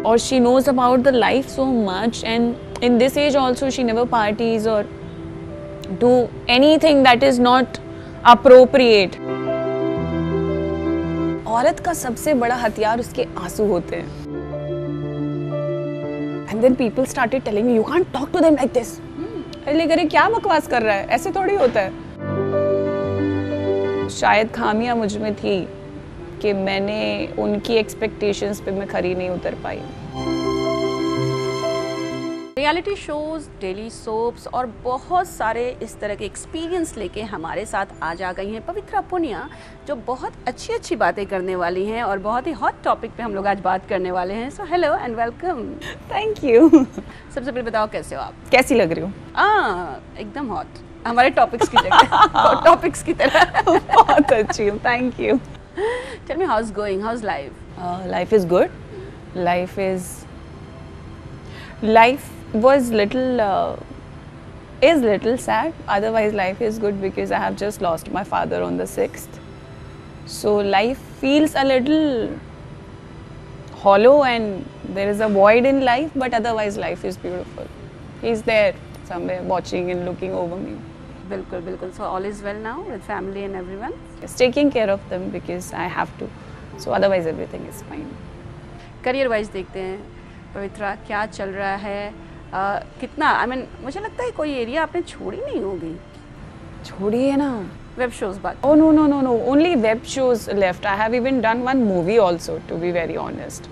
or she knows about the life so much, and in this age also she never parties or do anything that is not appropriate. औरत का सबसे बड़ा हथियार उसके आंसू होते हैं. And then people started telling me, you can't talk to them like this. अरे क्या बकवास कर रहा है, ऐसे थोड़ी होता है. शायद खामियां मुझ में थी कि मैंने उनकी एक्सपेक्टेशंस पे मैं खरी नहीं उतर पाई. रियलिटी शोज़, डेली सोप्स और बहुत सारे इस तरह के एक्सपीरियंस लेके हमारे साथ आज आ गई हैं पवित्रा पुनिया, जो बहुत अच्छी अच्छी बातें करने वाली हैं और बहुत ही हॉट टॉपिक पे हम लोग आज बात करने वाले हैं. So hello and welcome. Thank you. सबसे पहले बताओ कैसे हो आप? कैसी लग रही हूँ? एकदम हॉट, हमारे टॉपिक्स की जगह. टॉपिक्स की तरह. बहुत अच्छी हूँ, thank you. Tell me, how is going, how is life? Life is good. Life was is little sad. Otherwise life is good because I have just lost my father on the 6th. So life feels a little hollow and there is a void in life, but otherwise life is beautiful. He's there somewhere watching and looking over me. बिल्कुल बिल्कुल. So all is well now with family and everyone? Just taking care of them because I have to. So otherwise everything is fine. Career wise देखते हैं पवित्रा, क्या चल रहा है? कितना मुझे लगता है कोई एरिया आपने छोड़ी नहीं होगी. छोड़ी है ना. वेब शोज बात. Oh no, only web shows left. I have even done one movie also, to be very honest.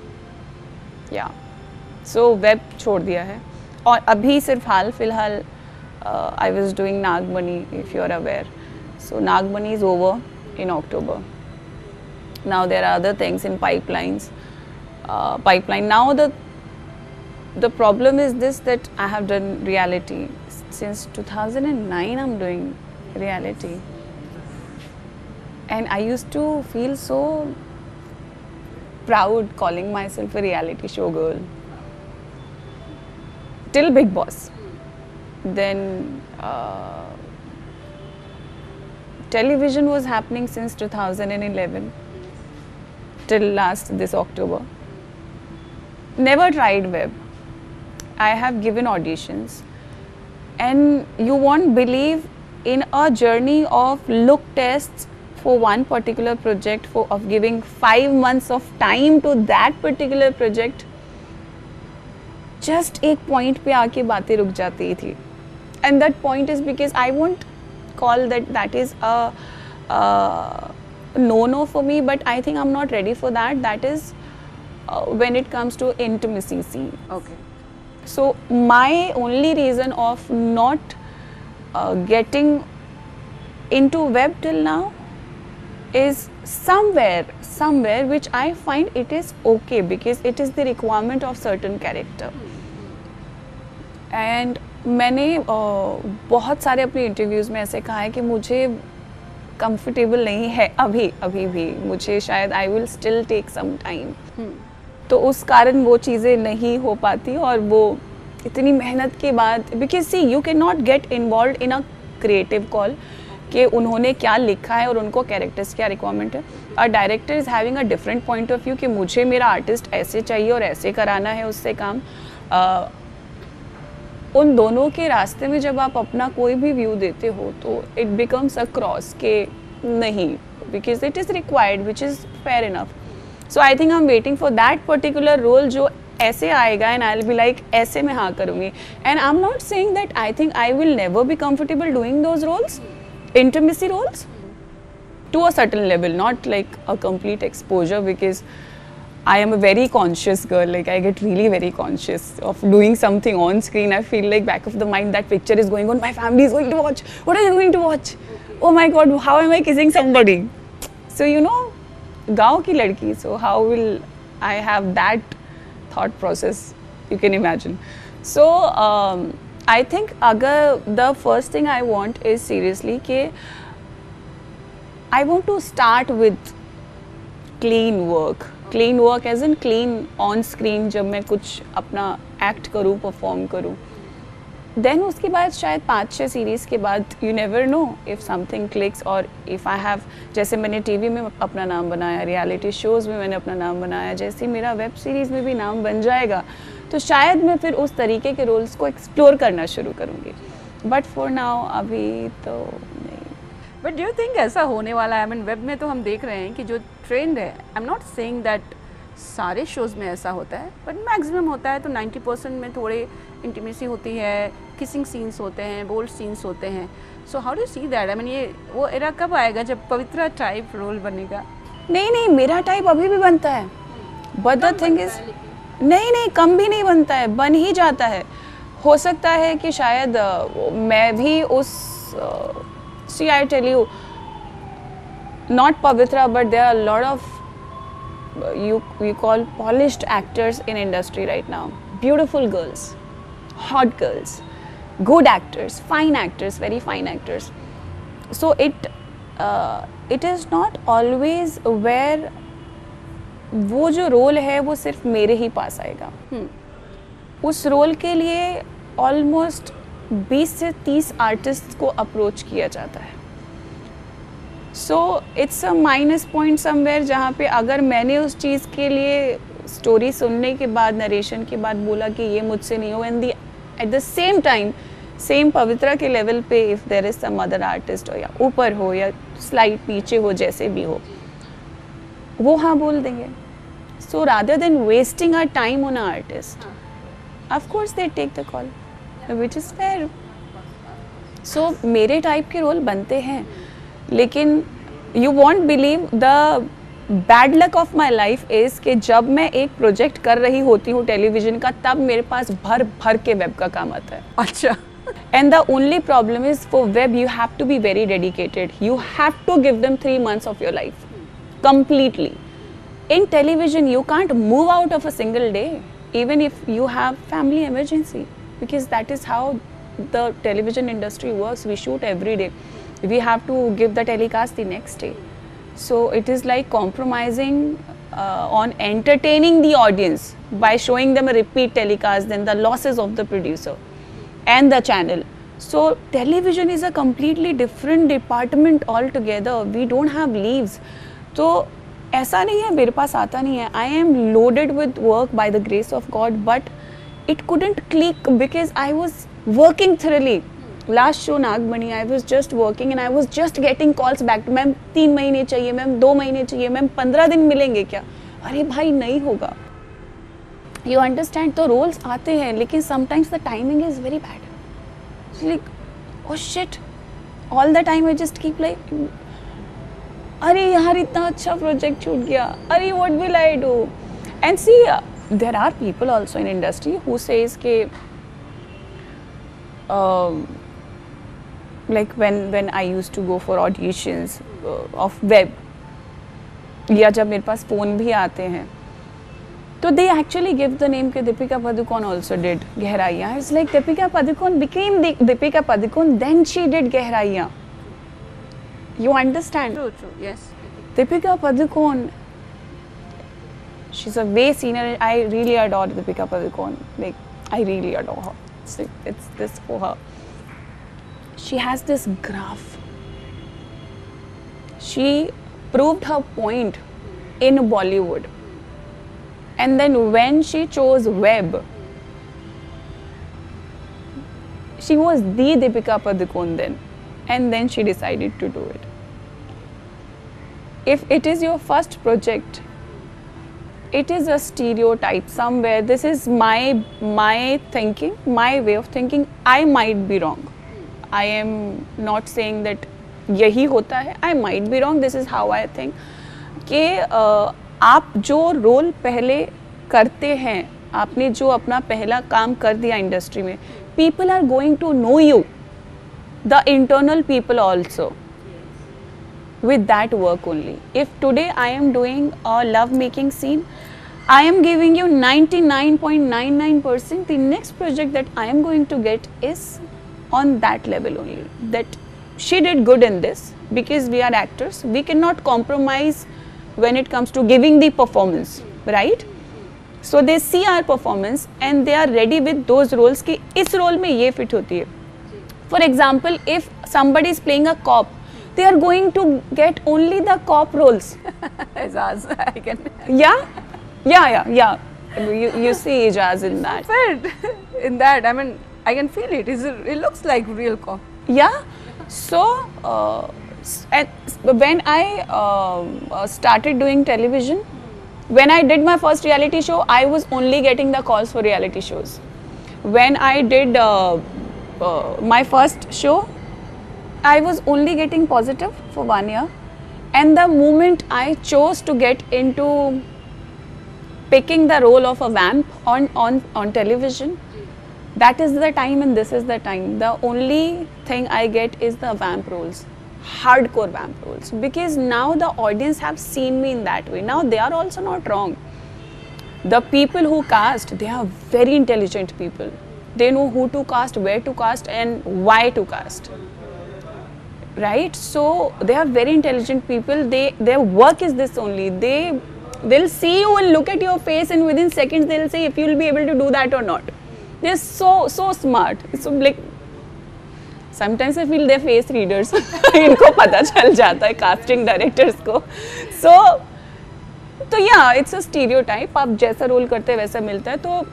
Yeah. So web छोड़ दिया है और अभी सिर्फ हाल फिलहाल I was doing Nagmani, if you are aware. So Nagmani is over in October. Now there are other things in pipeline. Now the problem is this, that I have done reality since 2009. I'm doing reality, and I used to feel so proud calling myself a reality show girl till Big Boss. Then television was happening since 2011 till this October. Never tried web. I have given auditions, and you won't believe, in a journey of look tests for one particular project, of giving 5 months of time to that particular project, just एक point पे आके बातें रुक जाती थी. And that point is because I won't call that is a no for me, but I think I'm not ready for that. That is when it comes to intimacy scene. Okay. So my only reason of not getting into web till now is somewhere which I find it is okay because it is the requirement of certain character. And मैंने बहुत सारे अपने interviews में ऐसे कहा है कि मुझे कंफर्टेबल नहीं है अभी भी. मुझे शायद I will still take some time. तो उस कारण वो चीज़ें नहीं हो पाती. और वो इतनी मेहनत के बाद, because see you can not get involve in a creative call कि उन्होंने क्या लिखा है और उनको कैरेक्टर्स क्या रिक्वायरमेंट है. A director is having a different point of view कि मुझे मेरा आर्टिस्ट ऐसे चाहिए और ऐसे कराना है उससे काम. उन दोनों के रास्ते में जब आप अपना कोई भी व्यू देते हो तो इट बिकम्स अ क्रॉस के नहीं, because it is required which is fair enough. So I think I'm waiting for that particular role जो ऐसे आएगा and I'll be like ऐसे मैं हाँ करूँगी. And I'm not saying that I think I will never be comfortable doing those roles, intimacy roles, to a certain level, not like a complete exposure, because I am a very conscious girl. Like I get really very conscious of doing something on screen. I feel like back of the mind that picture is going on. My family is going to watch. What are they going to watch? Oh my God, how am I kissing somebody? So you know, गाँव की लड़की. So how will I have that thought process? You can imagine. So I think अगर the first thing I want is seriously कि I want to start with clean work. Clean work as in clean on screen. जब मैं कुछ अपना act करूँ, perform करूँ, then उसके बाद शायद 5-6 सीरीज़ के बाद you never know if something clicks, और इफ़ आई हैव, जैसे मैंने टीवी में अपना नाम बनाया, रियलिटी शोज़ में मैंने अपना नाम बनाया, जैसे मेरा वेब सीरीज़ में भी नाम बन जाएगा तो शायद मैं फिर उस तरीके के रोल्स को एक्सप्लोर करना शुरू करूँगी, बट फॉर नाउ अभी तो नहीं। बट डू यू थिंक ऐसा होने वाला है? आई मीन वेब में तो हम देख रहे हैं कि जो ट्रेंड है, I am not saying that सारे शोज़ में ऐसा होता है, बट मैक्सिमम होता है, तो 90% में थोड़े इंटीमेसी होती है, किसिंग सीन्स होते हैं, बोल्ड सीन्स होते हैं। So how do see that? I mean ये वो एरा कब आएगा जब पवित्रा टाइप रोल बनेगा? नहीं, मेरा टाइप अभी भी बनता है, बट द थिंग इज नहीं, कम भी नहीं बनता है, बन ही जाता है। हो सकता है कि शायद मैं भी उस see I tell you, not Pavitra, but there are lot of you call polished actors in industry right now, beautiful girls, hot girls, good actors, fine actors, very fine actors. So it is not always where वो जो role है वो सिर्फ मेरे ही पास आएगा। उस role के लिए ऑलमोस्ट 20 से 30 आर्टिस्ट को अप्रोच किया जाता है। So it's a minus point somewhere, जहाँ पे अगर मैंने उस चीज़ के लिए स्टोरी सुनने के बाद, नरेशन के बाद बोला कि ये मुझसे नहीं हो, and at the same time same Pavitra के लेवल पे if there is some other artist हो, या ऊपर हो या स्लाइड नीचे हो, जैसे भी हो, वो हाँ बोल देंगे। So rather than wasting our time on a artist, of course they take the call, which is fair. So मेरे टाइप के रोल बनते हैं, लेकिन you won't believe the bad luck of my life is कि जब मैं एक project कर रही होती हूँ टेलीविज़न का, तब मेरे पास भर भर के वेब का काम आता है। अच्छा। And the only problem is for web you have to be very dedicated, you have to give them 3 months of your life completely. In television you can't move out of a single day, even if you have family emergency, because that is how the television industry works. We shoot every day, we have to give the telecast the next day, so it is like compromising on entertaining the audience by showing them a repeat telecast, then the losses of the producer and the channel. So television is a completely different department altogether. We don't have leaves. तो ऐसा नहीं है मेरे पास आता नहीं है, I am loaded with work by the grace of God, but it couldn't click because I was working thoroughly. Last show Naagmani, I was just working and I was just getting calls back to, ma'am 3 महीने चाहिए, ma'am 2 महीने चाहिए, ma'am 15 दिन मिलेंगे क्या? अरे भाई नहीं होगा, यू अंडरस्टैंड। तो रोल्स आते हैं, लेकिन sometimes the timing is very bad, like oh shit, all the time I just keep like अरे यार इतना अच्छा प्रोजेक्ट छूट गया, अरे what will I do? And see there are people also in industry who says के like when I used to go for auditions of web, या जब मेरे पास फ़ोन भी आते हैं, तो they actually give the name के Deepika Padukone also did गहराइयाँ। It's like Deepika Padukone became Deepika Padukone, then she did गहराइयाँ। You understand? True, yes. Deepika Padukone, she's a way senior. I really adore Deepika Padukone. Like, I really adore her. It's this for her. She has this graph. She proved her point in Bollywood. And then when she chose web, she was the Deepika Padukone then. And then she decided to do it. If it is your first project, it is a stereotype somewhere. This is my thinking, my way of thinking. I might be wrong. I am not saying that यही होता है. I might be wrong. This is how I think. कि आप जो role पहले करते हैं, आपने जो अपना पहला काम कर दिया इंडस्ट्री में, people are going to know you. The internal people also with that work only. If today I am doing a love making scene, I am giving you 99.99%, the next project that I am going to get is on that level only, that she did good in this, because we are actors, we cannot compromise when it comes to giving the performance, right? So they see our performance and they are ready with those roles कि इस role में ये fit होती है. For example, if somebody is playing a cop, they are going to get only the cop roles. Ijaz, I can. Yeah. You see Ijaz in that. But in that, I mean, I can feel it. It looks like real cop. Yeah. So when I started doing television, when I did my first reality show, I was only getting the calls for reality shows. When I did my first show, I was only getting positive for 1 year. And the moment I chose to get into picking the role of a vamp on television, that is the time and this is the time. The only thing I get is the vamp roles. Hardcore vamp roles, because now the audience have seen me in that way. Now they are also not wrong. The people who cast, they are very intelligent people. They know who to cast, where to cast and why to cast, right? So they are very intelligent people. Their work is this only. They'll see you and look at your face and within seconds they'll say if you'll be able to do that or not. They're so smart. So like sometimes I feel they're face readers. इनको पता चल जाता है casting directors को. तो yeah, it's a stereotype. आप जैसा role करते हैं वैसा मिलता है. तो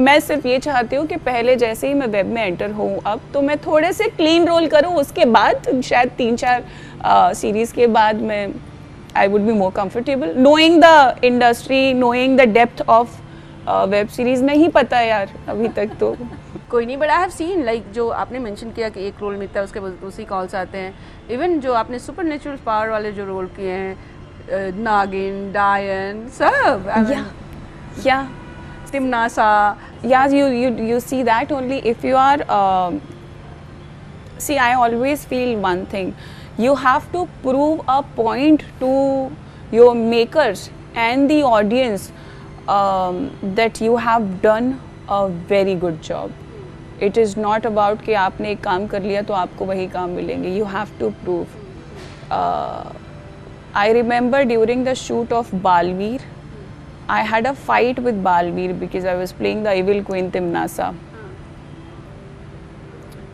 मैं सिर्फ ये चाहती हूँ कि पहले जैसे ही मैं वेब में एंटर हूँ अब, तो मैं थोड़े से क्लीन रोल करूँ. उसके बाद शायद 3-4 सीरीज के बाद मैं I would be more comfortable. Knowing the industry, knowing the depth of web series, नहीं पता यार अभी तक तो. कोई नहीं, but I have seen like जो आपने मेंशन किया कि एक रोल मिलता है उसके बाद उसी कॉल्स आते हैं. इवन जो आपने सुपर नेचुरल पावर वाले जो रोल किए हैं, नागिन, डायन, सब. Yeah. Timnasa. Yeah, you see that only if you are. See, I always feel one thing. You have to prove a point to your makers and the audience that you have done a very good job. It is not about कि आपने एक काम कर लिया तो आपको वही काम मिलेंगे. You have to prove. I remember during the shoot of Balveer, I had a fight with Balveer because I was playing the evil queen Timnasa.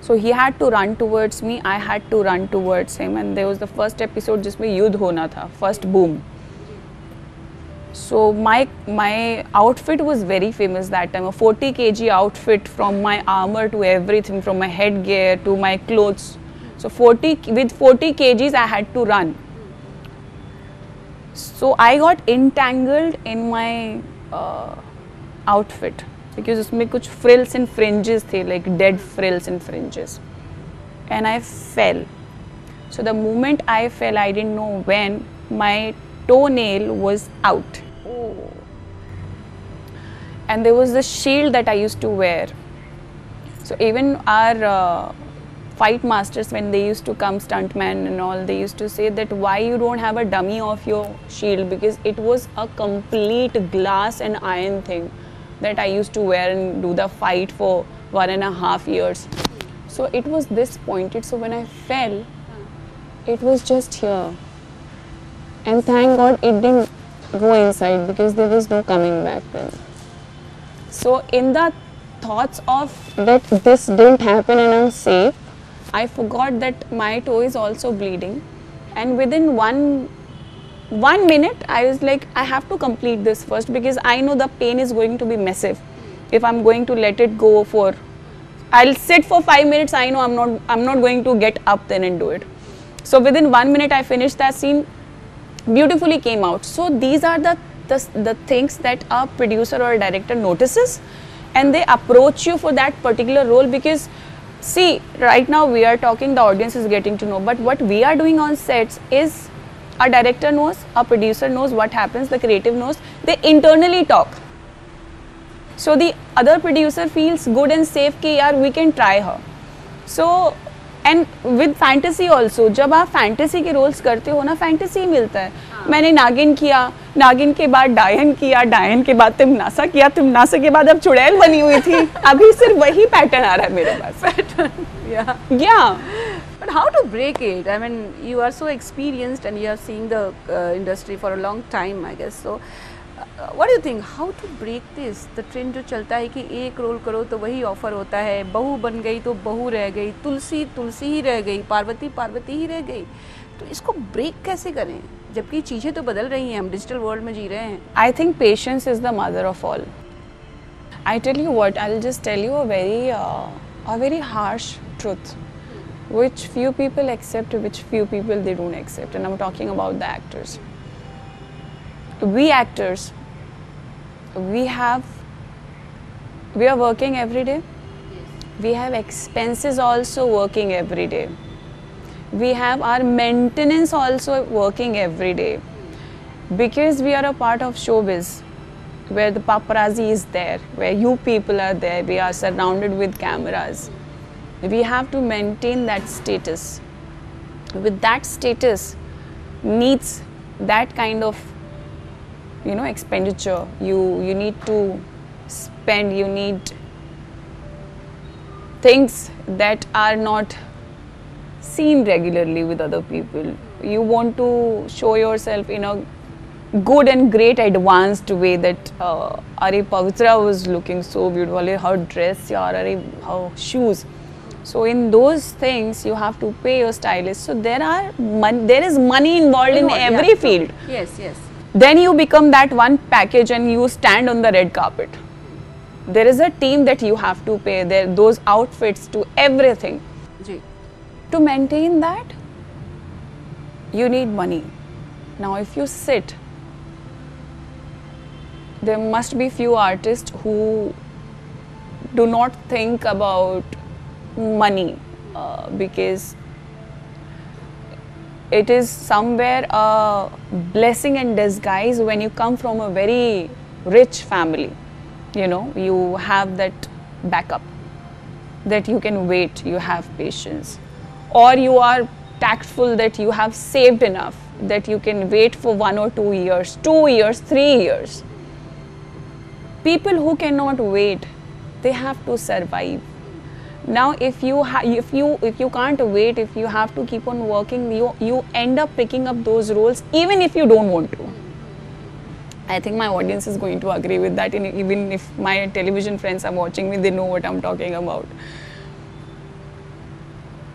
So he had to run towards me, I had to run towards him, and there was the first episode जिसमें युद्ध होना था, first boom. So my outfit was very famous that time, a 40 kg outfit, from my armor to everything, from my headgear to my clothes. So with 40 kgs I had to run. So I got entangled in my outfit because उसमें कुछ frills and fringes थे, like dead frills and fringes, and I fell. So the moment I fell, I didn't know when, my toenail was out. Oh. And there was the shield that I used to wear. So even our fight masters, when they used to come, stuntmen and all, they used to say that why you don't have a dummy of your shield, because it was a complete glass and iron thing that I used to wear and do the fight for 1.5 years. So it was this pointed, so when I fell, it was just here. And thank God it didn't go inside because there was no coming back then. So in the thoughts of that this didn't happen and I'm safe, I forgot that my toe is also bleeding, and within one minute I was like, I have to complete this first because I know the pain is going to be massive if I'm going to let it go for, I'll sit for 5 minutes, I know I'm not going to get up then and do it. So within 1 minute I finished that scene, beautifully came out. So these are the things that a producer or a director notices, and they approach you for that particular role. Because see, right now we are talking, the audience is getting to know, but what we are doing on sets is a director knows, a producer knows what happens, the creative knows, they internally talk. So the other producer feels good and safe कि यार we can try her. So and with fantasy also, जब आप fantasy के roles करते हो ना, fantasy मिलता है. मैंने नागिन किया, नागिन के बाद डायन किया, डायन के बाद तिमनासा किया, तिमनासा के बाद अब चुड़ैल बनी हुई थी. अभी सिर्फ वही पैटर्न आ रहा है मेरे पास. Pattern, yeah. But how to break it? I mean, you are so experienced and you are seeing the industry for a long time, I guess. So what do you think how to break this, the trend जो चलता है कि एक role करो तो वही offer होता है, बहू बन गई तो बहू रह गई, तुलसी तुलसी ही रह गई, पार्वती पार्वती ही रह गई, तो इसको ब्रेक कैसे करें जबकि चीज़ें तो बदल रही हैं, हम डिजिटल वर्ल्ड में जी रहे हैं. I think patience is the mother of all. I tell you what, I'll just tell you a very harsh truth, which few people accept, which few people they don't accept, and I'm talking about the actors. We actors, we are working every day. We have expenses also working every day. We have our maintenance also working every day. Because we are a part of showbiz, where the paparazzi is there, where you people are there, we are surrounded with cameras. We have to maintain that status. With that status needs that kind of, you know, expenditure. You need to spend, you need things that are not seen regularly with other people. You want to show yourself in a good and great advanced way that Are Pavitra was looking so beautiful, her dress, yaar, her shoes. So in those things you have to pay your stylist. So there is money involved in every field. Yes, yes. Then you become that one package and you stand on the red carpet. There is a team that you have to pay, those outfits, to everything. Ji. To maintain that, you need money. Now if you sit, there must be few artists who do not think about money because it is somewhere a blessing in disguise when you come from a very rich family. You know, you have that backup, that you can wait, you have patience, or you are tactful that you have saved enough that you can wait for 1 or 2 years, 2 years, 3 years. People who cannot wait, they have to survive. Now if you can't wait, if you have to keep on working, you end up picking up those roles even if you don't want to. I think my audience is going to agree with that, even if my television friends are watching me, they know what I'm talking about.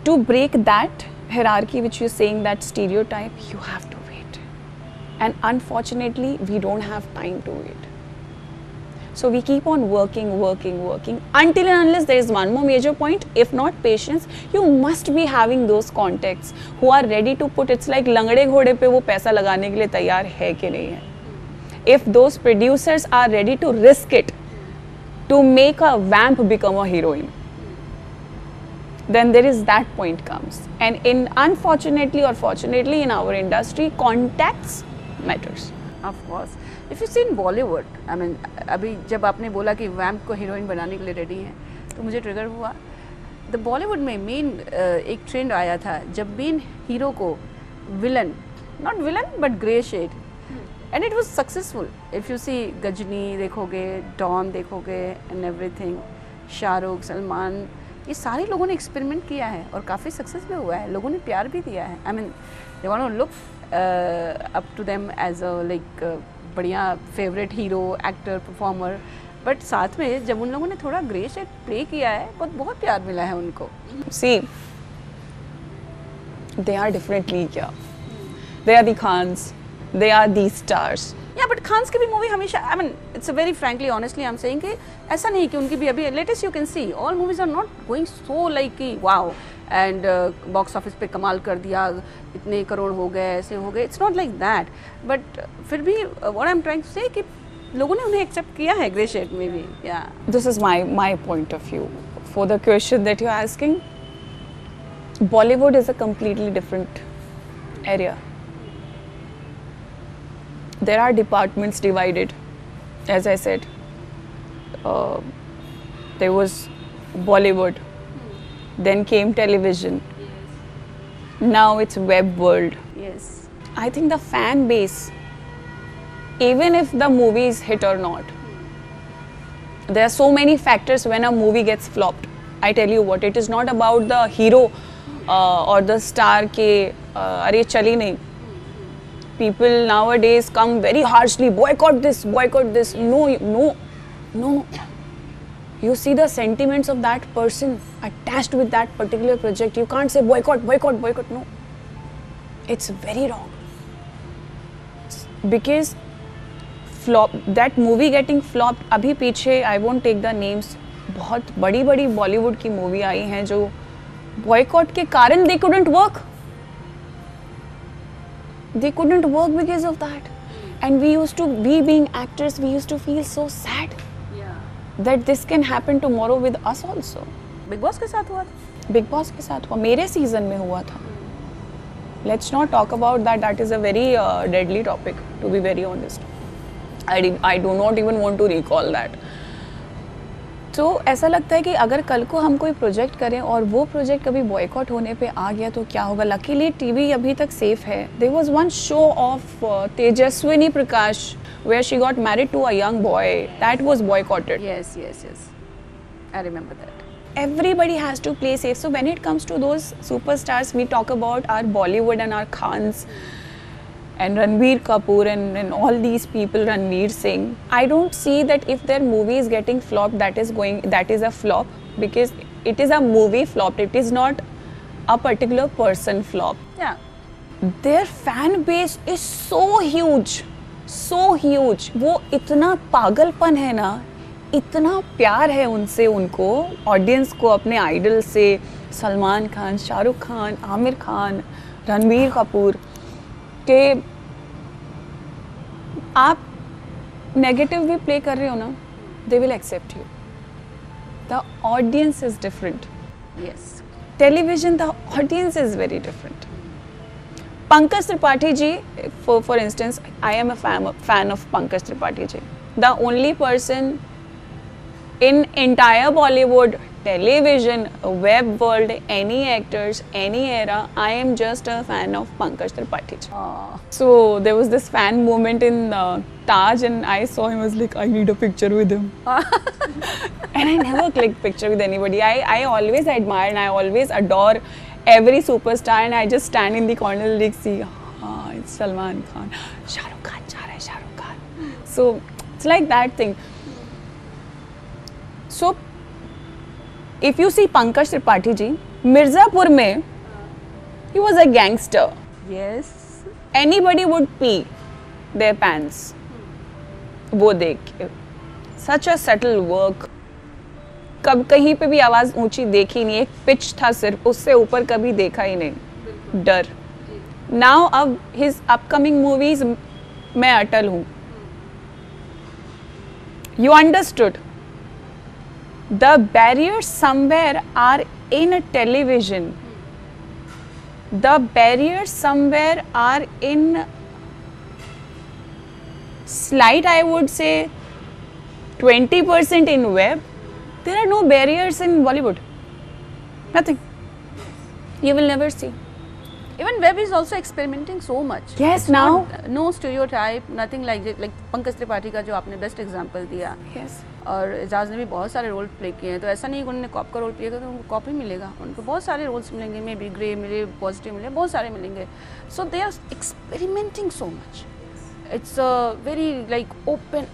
To break that hierarchy which you're saying, that stereotype, you have to wait. And unfortunately, we don't have time to wait. So we keep on working until and unless there is one more major point. If not patience, you must be having those contacts who are ready to put, it's like langde ghode pe wo paisa lagane ke liye taiyar hai ki nahi hai. If those producers are ready to risk it to make a vamp become a heroine, then there is that point comes. And unfortunately or fortunately in our industry, contacts matters. Of course. If you see in Bollywood, I mean, अभी जब आपने बोला कि वैम्प को heroine बनाने के लिए ready हैं, तो मुझे ट्रिगर हुआ. द बॉलीवुड में मेन एक ट्रेंड आया था जब मेन हीरो को villain, not villain but grey shade, and it was successful. If you see Ghajini देखोगे, डॉन देखोगे एंड एवरीथिंग, शाहरुख, सलमान, ये सारे लोगों ने एक्सपेरिमेंट किया है और काफ़ी सक्सेस भी हुआ है. लोगों ने प्यार भी दिया है. I mean they want to look up to them as a like बढ़िया favourite hero, actor, performer. But साथ में जब उन लोगों ने थोड़ा ग्रे शेड प्ले किया है, बहुत प्यार मिला है उनको. See, they are differently क्या? They are the Khans, they are the stars. या बट खान्स की भी मूवी हमेशा, I mean it's very frankly honestly I am saying कि ऐसा नहीं कि उनकी भी अभी latest you can see all movies are not going so like कि वाओ एंड बॉक्स ऑफिस पे कमाल कर दिया, इतने करोड़ हो गए, ऐसे हो गए. It's not like that. But फिर भी what I am trying to say कि लोगों ने उन्हें एक्सेप्ट किया है ग्रे शेड में भी. या this is my point of view for the question that you are asking. Bollywood is a completely different area. There are departments divided. As I said, there was Bollywood, then came television. Now it's web world. Yes. I think the fan base, even if the movie is hit or not, there are so many factors when a movie gets flopped. I tell you what, it is not about the hero or the star ke अरे चली नहीं. people nowadays come very harshly, boycott this, boycott this. No, no, no. You see the sentiments of that person attached with that particular project. You can't say boycott, boycott, boycott. No, it's very wrong. Because flop, that movie getting flopped. अभी पीछे I won't take the names. बहुत बड़ी बड़ी बॉलीवुड की movie आई हैं जो boycott के कारण they couldn't work. They couldn't work because of that. And we being actors, we used to feel so sad that this can happen tomorrow with us also. Big boss के साथ हुआ था? Big boss के साथ हुआ, मेरे season में हुआ था. Let's not talk about that. That is a very deadly topic, to be very honest. I do not even want to recall that. तो ऐसा लगता है कि अगर कल को हम कोई प्रोजेक्ट करें और वो प्रोजेक्ट कभी बॉयकॉट होने पे आ गया तो क्या होगा. लकीली टीवी अभी तक सेफ है. There was one show of Tejasswi Prakash where she got married to a young boy that was boycotted. Yes, I remember that. Everybody has to play safe. So when it comes to those superstars, we talk about our Bollywood and our Khans and Ranbir Kapoor and all these people, Ranveer Singh. I don't see that if their movie is getting flopped, that is a flop, because it is a movie flop. It is not a particular person flop. Yeah. Their fan base is so huge. So huge. वो इतना पागलपन है ना, इतना प्यार है उनसे, उनको ऑडियंस को, अपने आइडल से, सलमान खान, शाहरुख खान, आमिर खान, रणबीर कपूर, के आप नेगेटिव भी प्ले कर रहे हो ना, they will accept you. The audience is different. Yes. Television, the audience is very different. Pankaj Tripathi ji, for instance, I am a fan of Pankaj Tripathi ji. The only person in entire Bollywood, television, web world, any actors, any era, I am just a fan of Pankaj Tripathi ji. So there was this fan moment in Taj, and I saw him, I was like, I need a picture with him. And I never clicked picture with anybody. I always admire and I always adore every superstar, and I just stand in the corner like, see, it's Salman Khan, Shah Rukh Khan ja raha hai, Shah Rukh Khan. So it's like that thing. So if you see Pankaj Tripathi ji, Mirzapur mein, he was a gangster. Yes. Anybody would pee their pants. वो देख के such a subtle work. कब कहीं पे भी आवाज़ ऊंची देखी नहीं, एक पिच था सिर्फ, उससे ऊपर कभी देखा ही नहीं. डर. नाउ अब हिज अपकमिंग मूवीज मैं अटल हूँ. You understood the barriers somewhere are in television. The barriers somewhere are in slight, I would say 20% in web. There are no barriers in Bollywood. Nothing. You will never see. Even web is also experimenting so much. Yes, It's now. not, no stereotype, nothing like that. Like Pankaj Tripathi का जो आपने best example दिया. Yes. और एजाज ने भी बहुत सारे role play किए हैं, तो ऐसा नहीं कि उन्होंने कॉप का रोल प्ले किया तो उनको कॉप ही मिलेगा. उनको बहुत सारे रोल्स मिलेंगे, मे बी ग्रे मिले, पॉजिटिव मिले, बहुत सारे मिलेंगे. So they are experimenting so much. It's very like open,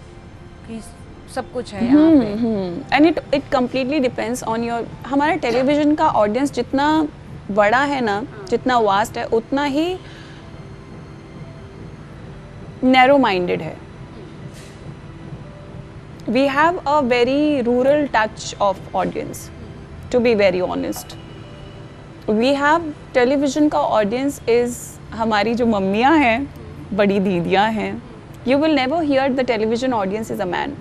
सब कुछ है यहाँ पे. And it completely depends on your. हमारा टेलीविजन का ऑडियंस जितना बड़ा है ना, जितना वास्ट है, उतना ही नैरो माइंडेड है. We have a very rural touch of audience, to be very honest. We have television का ऑडियंस इज हमारी जो मम्मियाँ हैं, बड़ी दीदियाँ हैं. You will never hear the television audience is a man.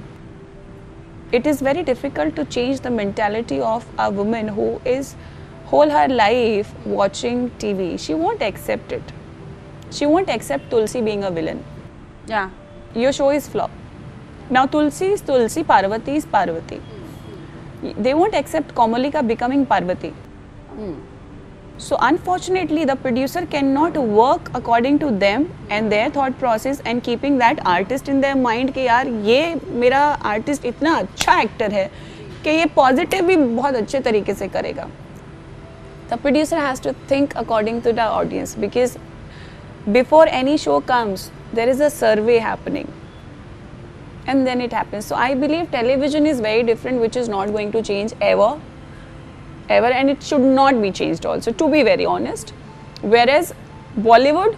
It is very difficult to change the mentality of a woman who is whole her life watching TV. She won't accept it. She won't accept Tulsi being a villain. Yeah. Your show is flop. Now Tulsi is Tulsi, Parvati is Parvati. They won't accept Komalika becoming Parvati. So unfortunately, the producer cannot work according to them and their thought process and keeping that artist in their mind कि यार ये मेरा artist इतना अच्छा actor है कि ये positive भी बहुत अच्छे तरीके से करेगा. The producer has to think according to the audience, because before any show comes, there is a survey happening, and then it happens. So I believe television is very different, which is not going to change ever, and it should not be changed also, to be very honest. Whereas Bollywood,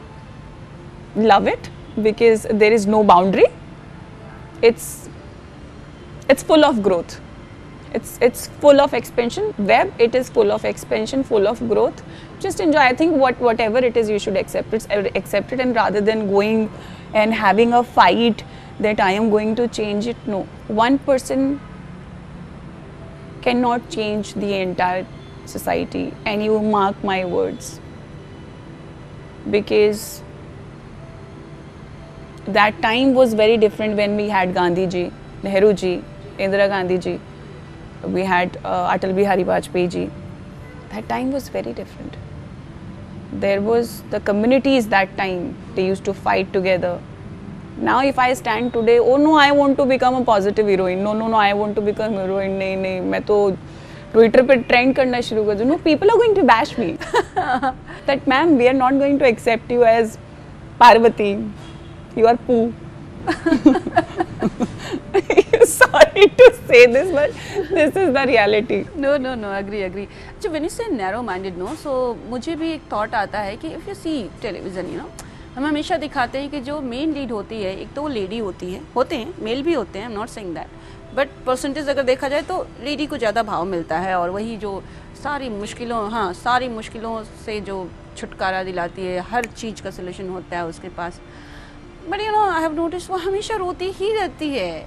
love it because there is no boundary. It's full of growth. It's full of expansion. Web, it is full of expansion, full of growth. Just enjoy. I think whatever it is, you should accept it, and rather than going and having a fight that I am going to change it. No, one person cannot change the entire society, and you mark my words, because that time was very different when we had Gandhi ji, Nehru ji, Indira Gandhi ji, we had Atal Bihari Vajpayee ji. That time was very different. There was the communities that time, they used to fight together. Now if I stand today, oh no, I want to become a positive heroine, no, I want to become heroine, नहीं, मैं तो Twitter पे trend करना शुरू कर दूँ. No, people are going to bash me. That ma'am, we are not going to accept you as Parvati. You are Pooh. Sorry to say this, but this is the reality. No, agree. So when you say narrow-minded, no, so मुझे भी एक thought आता है कि if you see television, you know, हम हमेशा दिखाते हैं कि जो मेन लीड होती है, एक तो वो लेडी होती है, होते हैं, मेल भी होते हैं, आई am not saying that, but percentage अगर देखा जाए तो लेडी को ज़्यादा भाव मिलता है, और वही जो सारी मुश्किलों से जो छुटकारा दिलाती है, हर चीज़ का सलूशन होता है उसके पास. But you know, I have notice वो हमेशा रोती ही रहती है.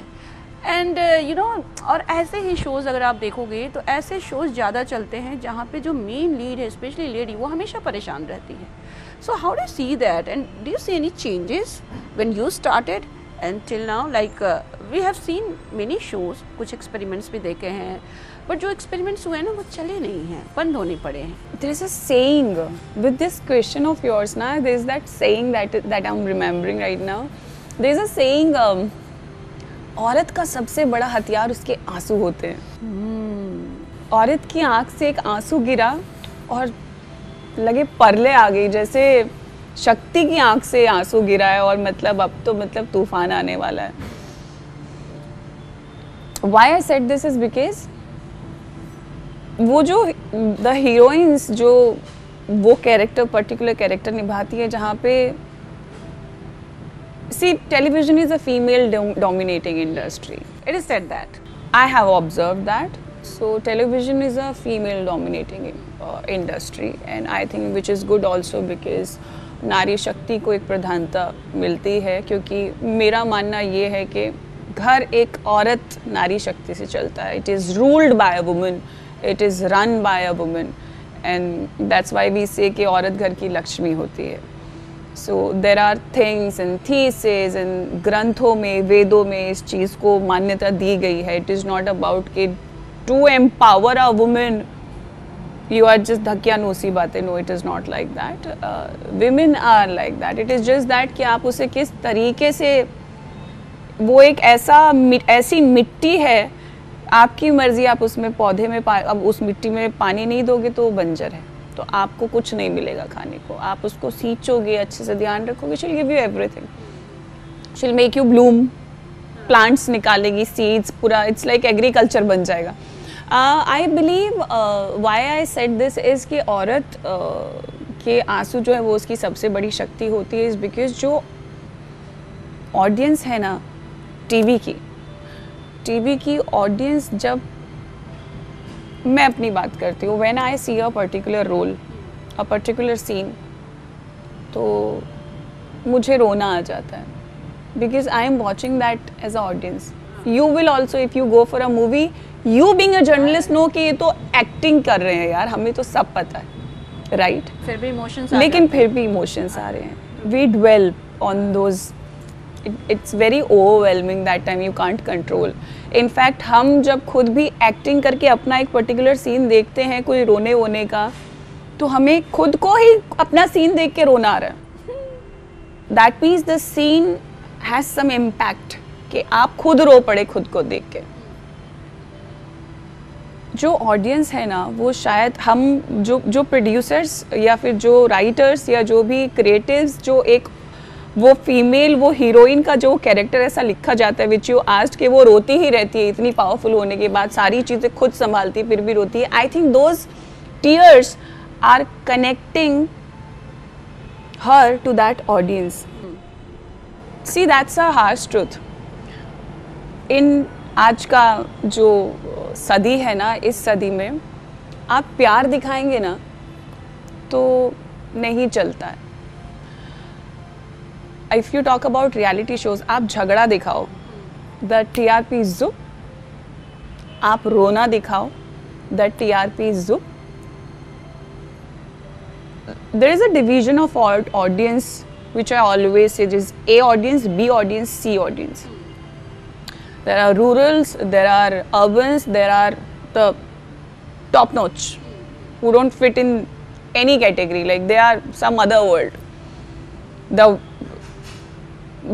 एंड यू नो, और ऐसे ही शोज़ अगर आप देखोगे तो ऐसे शोज़ ज़्यादा चलते हैं जहाँ पे जो मेन लीड है, स्पेशली लेडी, वो हमेशा परेशान रहती है. So how do you see that, and do you see any changes when you started and till now? Like we have seen many shows, कुछ experiments भी देखे हैं, but जो experiments हुए हैं ना वो चले नहीं हैं, बंद होने पड़े हैं. There is a saying with this question of yours, na, there is that saying that I'm remembering right now. There is a saying, औरत का सबसे बड़ा हथियार उसके आंसू होते हैं. औरत की आंख से एक आंसू गिरा और लगे परले आ गई, जैसे शक्ति की आंख से आंसू गिरा है और मतलब अब तो मतलब तूफान आने वाला है. Why I said this is because वो जो the heroines जो वो कैरेक्टर, पर्टिकुलर कैरेक्टर निभाती है, जहाँ पे see, television is a female dominating industry. It is said that. I have observed that. So television is a female dominating industry, and I think which is good also because नारी शक्ति को एक प्रधानता मिलती है, क्योंकि मेरा मानना ये है कि घर एक औरत नारी शक्ति से चलता है. It is ruled by a woman, it is run by a woman, and that's why we say कि औरत घर की लक्ष्मी होती है. So there are things and theses and ग्रंथों में, वेदों में इस चीज़ को मान्यता दी गई है. It is not about कि to empower a woman you are just धकियानूसी बातें. No, it is not like that. Women are like that. It is just that कि आप उसे किस तरीके से, वो एक ऐसी मिट्टी है, आपकी मर्जी, आप उसमें पौधे में अब उस मिट्टी में पानी नहीं दोगे तो वो बंजर है, तो आपको कुछ नहीं मिलेगा खाने को. आप उसको सींचोगे, अच्छे से ध्यान रखोगे, she'll give you everything. She'll make you bloom. Plants निकालेगी, सीड्स, पूरा इट्स लाइक एग्रीकल्चर बन जाएगा. I believe why I said this is कि औरत के आंसू जो है वो उसकी सबसे बड़ी शक्ति होती है, इज़ बिकॉज जो ऑडियंस है ना टीवी की ऑडियंस, जब मैं अपनी बात करती हूँ, when I see a particular role, a particular scene, तो मुझे रोना आ जाता है, because I am watching that as an audience. You will also, if you go for a movie, you being a journalist know कि ये तो acting कर रहे हैं यार, हमें तो सब पता है, right? फिर भी इमोशंस लेकिन फिर भी इमोशंस आ रहे हैं. We dwell on those. It's very overwhelming that time. You can't control. In fact, हम जब खुद भी एक्टिंग करके अपना एक पर्टिकुलर सीन देखते हैं, कोई रोने वोने का, तो हमें खुद को ही अपना सीन देख के रोना आ रहा है. That means the scene has some impact कि आप खुद रो पड़े खुद को देख के. जो ऑडियंस है ना, वो शायद हम जो प्रोड्यूसर्स या फिर जो राइटर्स या जो भी क्रिएटिव्स, जो एक वो फीमेल, वो हीरोइन का जो कैरेक्टर ऐसा लिखा जाता है विच यू आस्क्ड कि वो रोती ही रहती है इतनी पावरफुल होने के बाद, सारी चीज़ें खुद संभालती है फिर भी रोती है. I think those tears are connecting her to that audience. See that's a harsh truth. In आज का जो सदी है ना, इस सदी में आप प्यार दिखाएंगे ना तो नहीं चलता है. If you talk about reality shows, आप झगड़ा दिखाओ, द TRP ज़ुप. आप रोना दिखाओ, the TRP ज़ुप. There is a division of audience which I always say is A audience, B audience, C audience. There are rurals, there are urbans, there are the top notch who don't fit in any category, like they are some other world.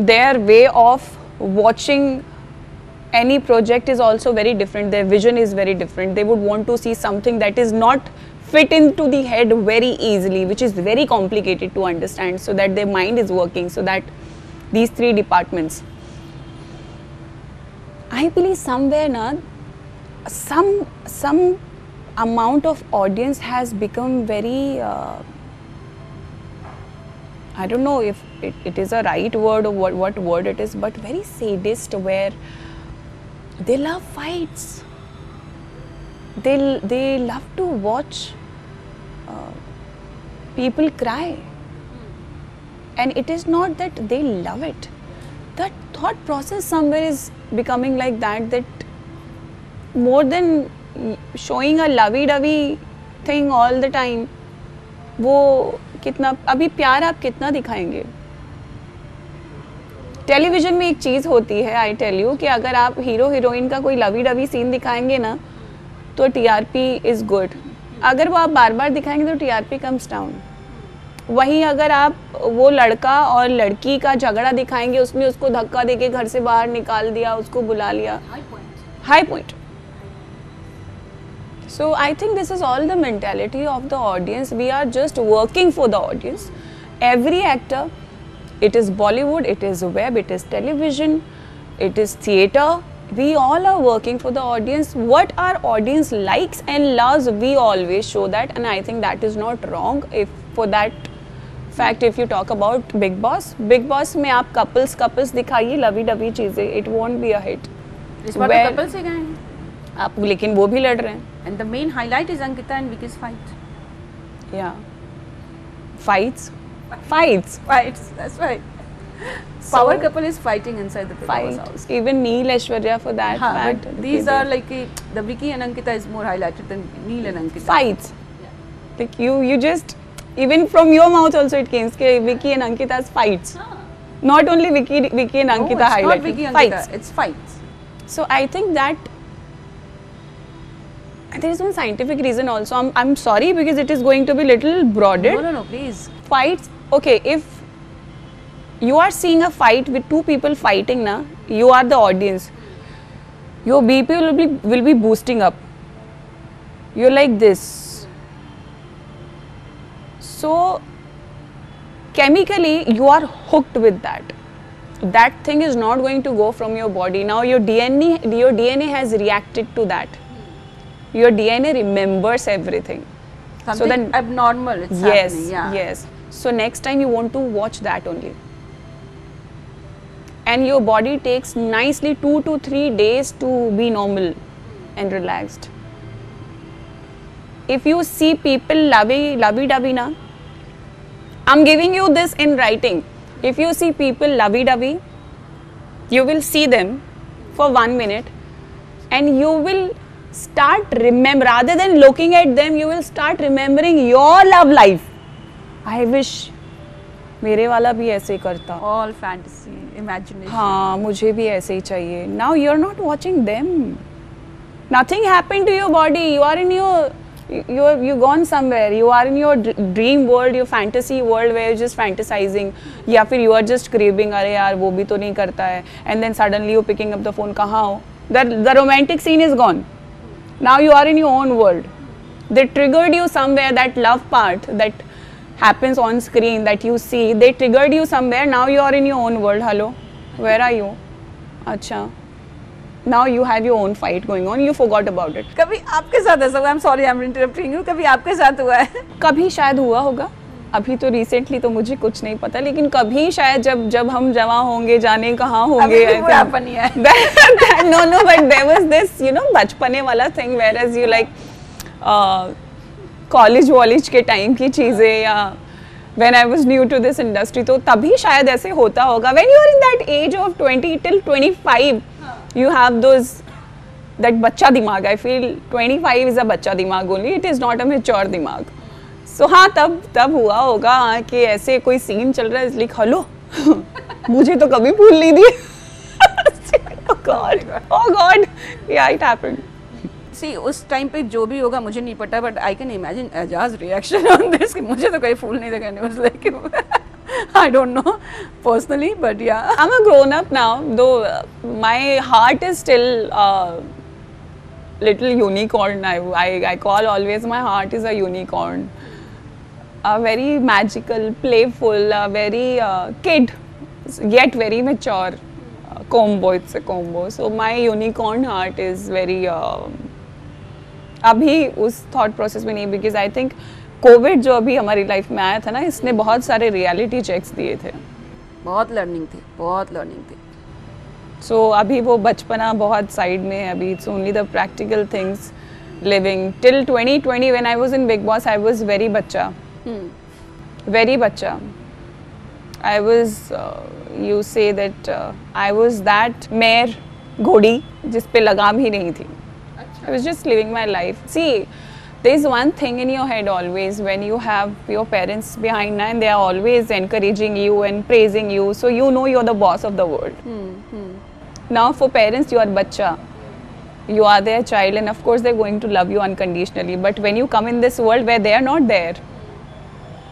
Their way of watching any project is also very different. Their vision is very different. They would want to see something that is not fit into the head very easily, which is very complicated to understand, so that their mind is working, so that these three departments. I believe somewhere na, some amount of audience has become very I don't know if it is a right word or what word it is, but very sadist, where they love fights. They love to watch people cry, and it is not that they love it. The thought process somewhere is becoming like that more than showing a lovey-dovey thing all the time, वो कितना अभी प्यार आप कितना दिखाएंगे. Television में एक चीज़ होती है, आई टेल यू, कि अगर आप हीरो हीरोइन का कोई लवी डवी सीन दिखाएंगे ना तो TRP इज़ गुड. अगर वो आप बार बार दिखाएंगे तो TRP कम्स डाउन. वहीं अगर आप वो लड़का और लड़की का झगड़ा दिखाएंगे, उसमें उसको धक्का देके घर से बाहर निकाल दिया, उसको बुला लिया, high point. So I think this is all the mentality of the audience. We are just working for the audience. Every actor, it is Bollywood, it is web, it is television, it is theatre. We all are working for the audience. What our audience likes and loves, we always show that, and I think that is not wrong. If for that fact, if you talk about Big Boss में आप couples दिखाइए lovey dovey चीज़ें, it won't be a hit. इस बार तो couples ही गए हैं आप, लेकिन वो भी लड़ रहे हैं. And the main highlight is Ankita and Vicky's fight. Yeah. Fights. That's right. So, power couple is fighting inside the Big Boss house. Even Neil Aishwarya for that fact. But these are like the Vicky and Ankita is more highlighted than Neil and Ankita. Fights. Yeah. Like you just, even from your mouth also it came. Vicky and Ankita's fights. Not only Vicky and Ankita highlighted. Not Vicky and Ankita. It's fights. So I think that there is one scientific reason also. I'm sorry because it is going to be little broaded. No, please. Fights. Okay, if you are seeing a fight with two people fighting, na, you are the audience. Your BP will be boosting up. You're like this. So chemically you are hooked with that. That thing is not going to go from your body. Now your DNA has reacted to that. Your DNA remembers everything. Something so then abnormal it's happening. Yes. So next time you want to watch that only. And your body takes nicely 2 to 3 days to be normal and relaxed. If you see people lovey-dovey na, I'm giving you this in writing. If you see people lovey-dovey, you will see them for 1 minute and you will start rather than looking at them, you will start remembering your love life. I wish मेरे वाला भी ऐसे करता. All fantasy, imagination. हाँ, मुझे भी ऐसे ही चाहिए. Now you're not watching them. Nothing happened to your body. You are in you gone somewhere. You are in your dream world, your fantasy world where you're just fantasizing. या फिर you are just craving. अरे यार वो भी तो नहीं करता है. And then suddenly you're picking up the phone. कहाँ हो? The romantic scene is gone. Now you are in your own world. They triggered you somewhere, that love part that happens on screen that you see, they triggered you somewhere. Now you are in your own world. Hello, where are you? Acha. Now you have your own fight going on. You forgot about it. कभी आपके साथ ऐसा हुआ? I'm sorry, I'm interrupting you. कभी आपके साथ हुआ है? कभी शायद हुआ होगा. अभी तो रिसेंटली तो मुझे कुछ नहीं पता, लेकिन कभी शायद जब हम जवां होंगे, जाने कहाँ होंगे. No, but there was this, बचपने वाला thing, whereas you like college के टाइम की चीज़ें, या when I was new to this industry, तो तभी शायद ऐसे होता होगा. When you are in that age of 20 till 25, you have that बच्चा दिमाग. I feel 25 is a बच्चा दिमाग only. It is not a mature दिमाग. So हाँ, तब हुआ होगा कि ऐसे कोई सीन चल रहा है, इसलिए हेलो मुझे तो कभी भूल नहीं दी. Oh God, yeah, it happened. See, उस टाइम पे जो भी होगा मुझे नहीं पता, but I can imagine Eijaz reaction on this कि मुझे तो कहीं फूल नहीं देखा. Was like I don't know personally, but yeah. I'm a grown up now, though my heart is still little unicorn. I call always my heart is a unicorn. Very magical, playful, very kid, yet very mature combo. It's a combo. So my unicorn heart is very अभी उस thought process में नहीं, because I think Covid जो अभी हमारी life में आया था ना, इसने बहुत सारे रियलिटी चेक्स दिए थे. बहुत लर्निंग थी. सो अभी वो बचपना बहुत साइड में है. अभी it's only the practical things living. Till 2020 when I was in Bigg Boss, I was very बच्चा. I was, you say that I was that mare घोड़ी जिस पे लगाम ही नहीं थी. I was just living my life. See, there is one thing in your head always when you have your parents behind and they are always encouraging you and praising you. So you know you're the boss of the world. Now for parents, you are bacha. You are their child, and of course they're going to love you unconditionally. But when you come in this world where they are not there,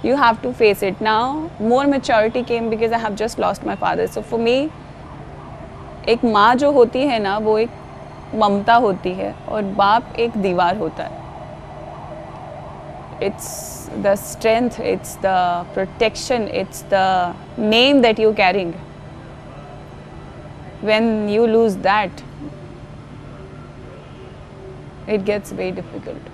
you have to face it. Now more maturity came because I have just lost my father. So for me, एक माँ जो होती है ना, वो एक ममता होती है, और बाप एक दीवार होता है. It's the strength, it's the protection, it's the name that you're carrying. When you lose that, it gets very difficult.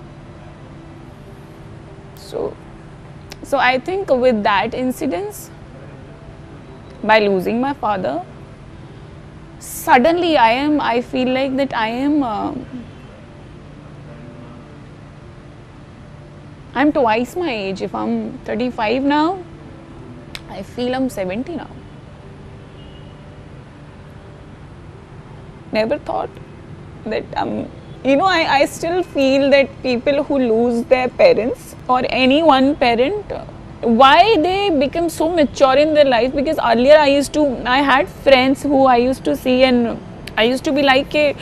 So I think with that incidence, by losing my father, suddenly I feel like that I am I'm twice my age. If I'm 35 now, I feel I'm 70 now. Never thought that I still feel that people who lose their parents, or any one parent, why they become so mature in their life. Because earlier I had friends who I used to see and I used to be like कि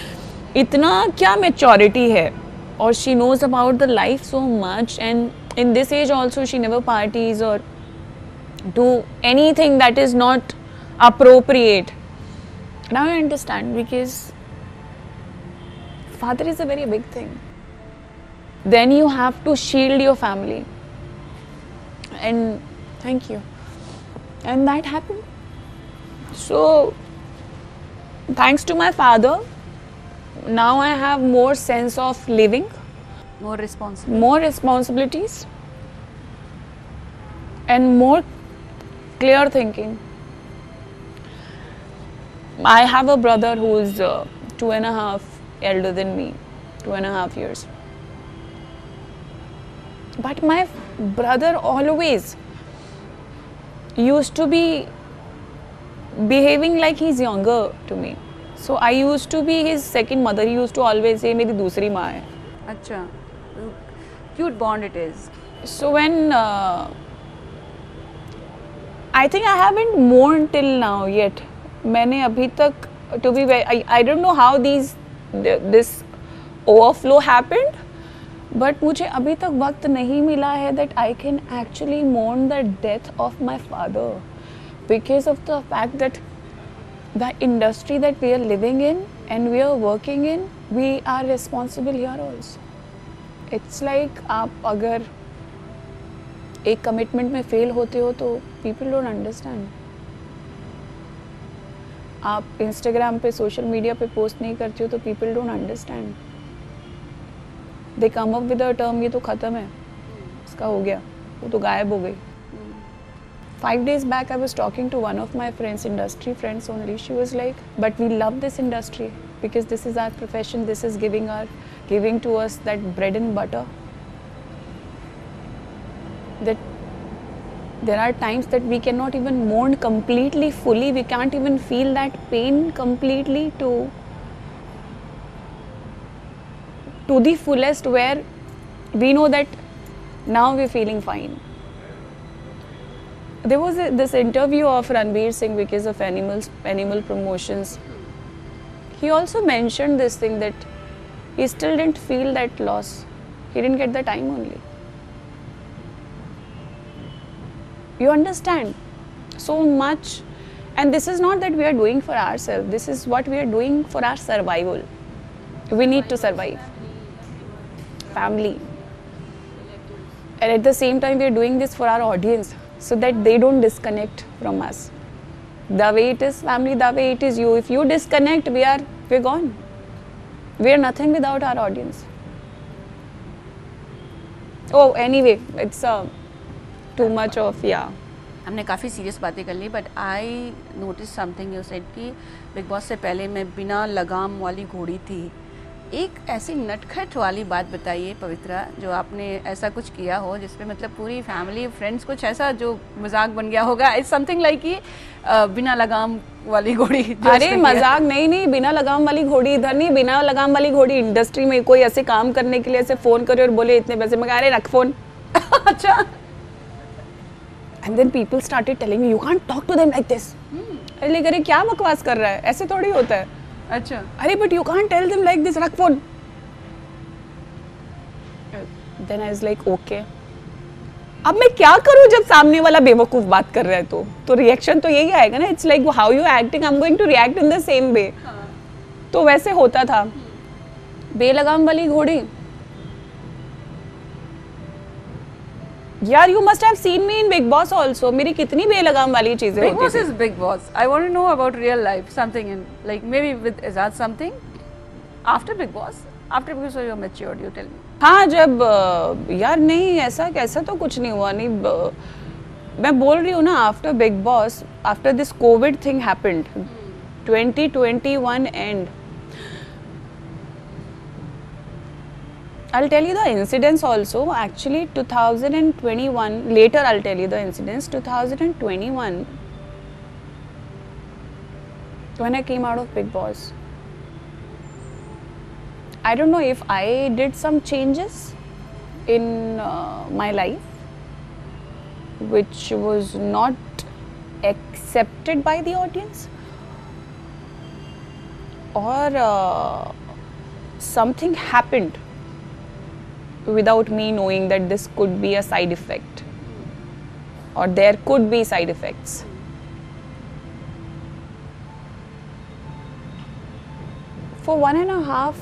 इतना क्या maturity है, or she knows about the life so much, and in this age also she never parties or do anything that is not appropriate. Now I understand, because father is a very big thing. Then you have to shield your family. And thank you. And that happened. So thanks to my father, now I have more sense of living, more responsibilities, and more clear thinking. I have a brother who is 2.5 elder than me, 2.5 years. But my brother always used to be behaving like he's younger to me. So I used to be his second mother. He used to always say, मेरी दूसरी माँ है. अच्छा, cute bond it is. So when I think I haven't mourned till now yet. मैंने अभी तक, to be very, I don't know how this overflow happened. But मुझे अभी तक वक्त नहीं मिला है that I can actually mourn the death of my father, because of the fact that the industry that we are living in and we are working in, we are responsible here also. It's like आप अगर एक commitment में fail होते हो तो people don't understand. आप Instagram पे social media पे पोस्ट नहीं करते हो तो people don't understand. They come up with a term, ये तो ख़त्म है, इसका हो गया, वो तो गायब हो गई. 5 days back I was talking to one of my friends, industry friends only. She was like, but we love this industry because this is our profession, this is giving to us that bread and butter. That there are times that we cannot even mourn completely, fully, we can't even feel that pain completely to the fullest, where we know that now we're feeling fine. There was this interview of Ranveer Singh because of animal promotions. He also mentioned this thing that he still didn't feel that loss. He didn't get the time only. You understand so much, and this is not that we are doing for ourselves. This is what we are doing for our survival. We need to survive. Family. And at the same time, we are doing this for our audience, so that they don't disconnect from us. The way it is family, the way it is you. If you disconnect, we're gone. We are nothing without our audience. Oh, anyway, it's too much of, yeah. हमने काफ़ी serious बातें कर ली, but I notice something. You said कि बिग बॉस से पहले मैं बिना लगाम वाली घोड़ी थी. एक ऐसी नटखट वाली बात बताइए पवित्रा, जो आपने ऐसा कुछ किया हो जिसपे मतलब पूरी फैमिली फ्रेंड्स कुछ ऐसा जो मजाक बन गया होगा. इट्स समथिंग लाइक कि बिना लगाम वाली घोड़ी. अरे मजाक नहीं, बिना लगाम वाली घोड़ी इधर नहीं, बिना लगाम वाली घोड़ी इंडस्ट्री में कोई ऐसे काम करने के लिए ऐसे फोन करे और बोले इतने पैसे में, अरे रख फोन. अच्छा. And then people started telling me, you can't talk to them like this. अरे क्या बकवास कर रहा है, ऐसे थोड़ी होता है. अच्छा. अरे but you can't tell them like this, रख phone. Then I was like, okay. अब मैं क्या करूं जब सामने वाला बेवकूफ बात कर रहा है तो रिएक्शन तो यही आएगा ना. It's like how you acting, I am going to react in the same way. तो वैसे होता था. बेलगाम वाली घोड़ी. यार, you must have seen me in Big Boss also. मेरी कितनी बेलगाम वाली चीजें होती थी. Big Boss is Big Boss. I want to know about real life, something in like maybe with Azad something after Big Boss. After Big Boss you matured, you tell me. हाँ, जब यार नहीं ऐसा तो कुछ नहीं हुआ. नहीं, मैं बोल रही हूँ ना, after big boss, after this Covid thing happened, 2021 end. I'll tell you the incidents also. Actually, 2021, later I'll tell you the incidents. 2021, when I came out of Big Boss, I don't know if I did some changes in my life, which was not accepted by the audience, or something happened without me knowing that this could be a side effect, or there could be side effects. For 1.5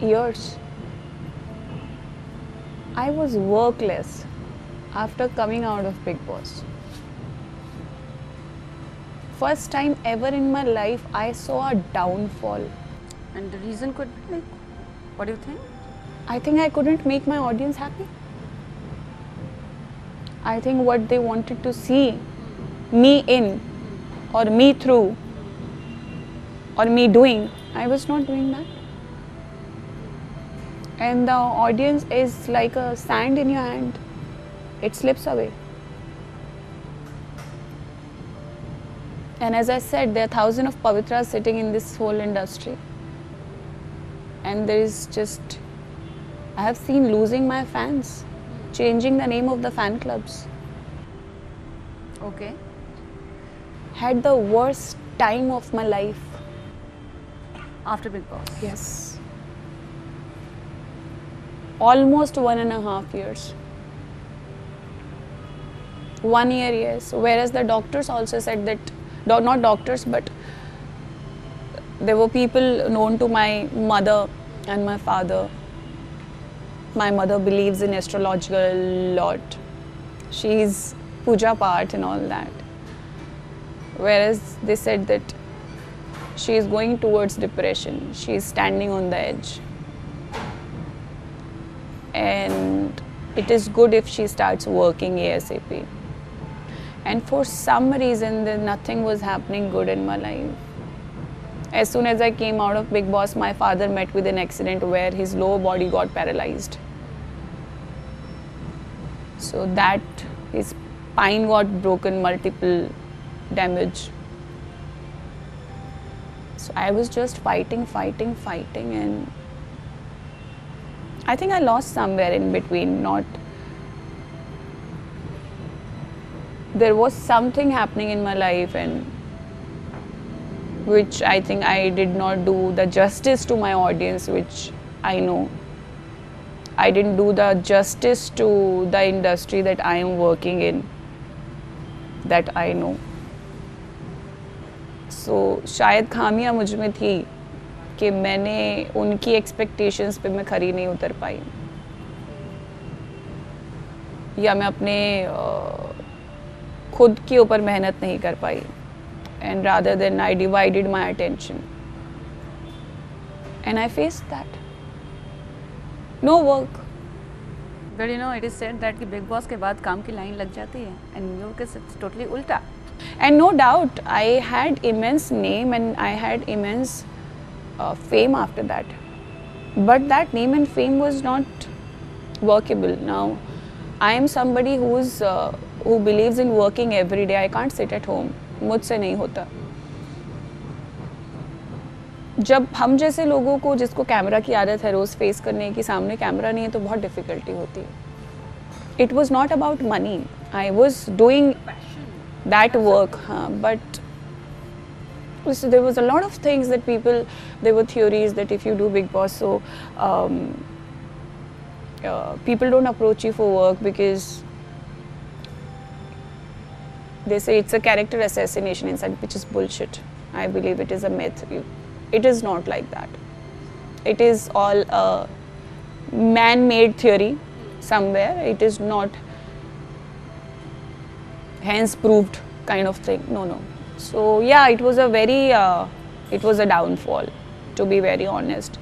years, I was workless after coming out of Big Boss. First time ever in my life, I saw a downfall. And the reason could be like, what do you think? I think I couldn't make my audience happy. I think what they wanted to see me in, or me through, or me doing, I was not doing that. And the audience is like a sand in your hand. It slips away. And as I said, there are thousands of Pavitras sitting in this whole industry. And there is just, I have seen losing my fans, changing the name of the fan clubs. Okay. Had the worst time of my life. After Big Boss? Yes. Almost 1.5 years. 1 year, yes. Whereas the doctors also said that, not doctors, but there were people known to my mother and my father. My mother believes in astrological a lot. She's puja part and all that. Whereas they said that she is going towards depression. She is standing on the edge. And it is good if she starts working ASAP. And for some reason, nothing was happening good in my life. As soon as I came out of Bigg Boss, my father met with an accident where his lower body got paralyzed. So that his spine got broken, multiple damage. So I was just fighting, and I think I lost somewhere in between. There was something happening in my life, and which I think I did not do the justice to my audience, which I know. I didn't do the justice to the industry that I am working in, that I know. So शायद खामियां मुझ में थी कि मैंने उनकी expectations पे मैं खरी नहीं उतर पाई, या मैं अपने खुद के ऊपर मेहनत नहीं कर पाई. And rather than I divided my attention, and I faced that. No work. But you know, it is said that कि Bigg Boss के बाद काम की लाइन लग जाती है, and you case it's totally उल्टा. And no doubt, I had immense name and I had immense fame after that. But that name and fame was not workable. Now, I am somebody who believes in working every day. I can't sit at home. मुझसे नहीं होता. जब हम जैसे लोगों को, जिसको camera की आदत है रोज फेस करने की, सामने कैमरा नहीं है तो बहुत डिफिकल्टी होती है. It was not about money. I was doing that work. हाँ, but there was a lot of things that there were theories that if you do Bigg Boss, so people don't approach you for work because they say it's a character assassination inside, which is bullshit. I believe it is a myth. It is not like that. It is all a man-made theory somewhere. It is not hence proved kind of thing. No. So yeah, it was a downfall, to be very honest.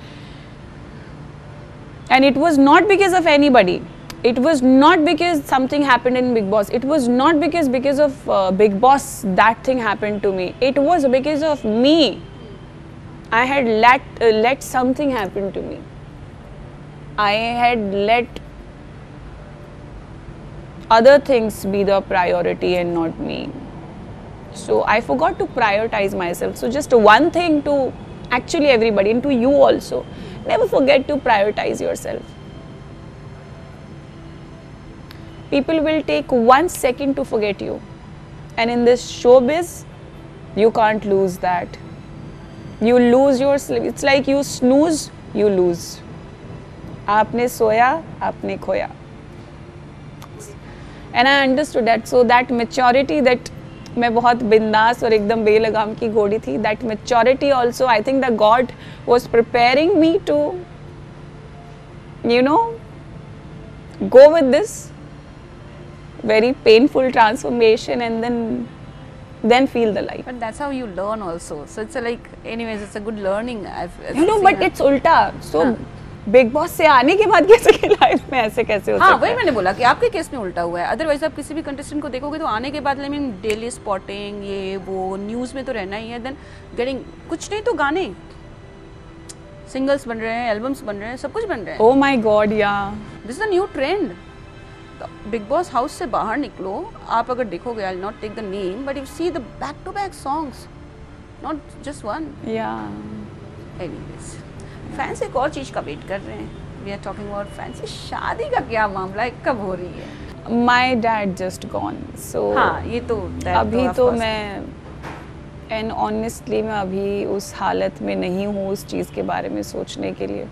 And it was not because of anybody. It was not because something happened in Bigg Boss. It was not because of Bigg Boss that thing happened to me. It was because of me. I had let something happen to me. I had let other things be the priority and not me. So I forgot to prioritize myself. So just one thing to actually everybody, and to you also, never forget to prioritize yourself. People will take 1 second to forget you, and in this showbiz, you can't lose that. You lose your sleep. It's like you snooze, you lose. आपने सोया, आपने खोया. And I understood that. So that maturity, that मैं बहुत बिंदास और एकदम बेलगाम की घोड़ी थी. That maturity also, I think that God was preparing me to, go with this very painful transformation and then feel the light. But that's how you learn also. So it's anyways, it's a good learning. But it's ulta. So big Boss से आने के बाद किसी की life में ऐसे कैसे हो सकता है? हाँ, वही मैंने बोला कि आपके केस में उल्टा हुआ है. अदरवाइज आप किसी भी कंटेस्टेंट को देखोगे तो आने के बाद डेली स्पॉटिंग, ये वो न्यूज़ में तो रहना ही है. देन गेटिंग कुछ नहीं तो गाने, सिंगल्स बन रहे हैं, एल्बम्स बन रहे हैं, सब कुछ बन रहे हैं. Oh my God, yeah this is a new trend. Bigg Boss house से बाहर निकलो, आप अगर देखोगे, I will not take the name, but you see the back to back songs, not just one. Yeah anyways, fans एक और चीज़ का वेट कर रहे हैं. We are talking about fans. शादी का क्या मामला है, कब हो रही है? My dad just gone. So हाँ, ये तो अभी तो मैं, एंड ऑनेस्टली मैं अभी उस हालत में नहीं हूँ उस चीज़ के बारे में सोचने के लिए.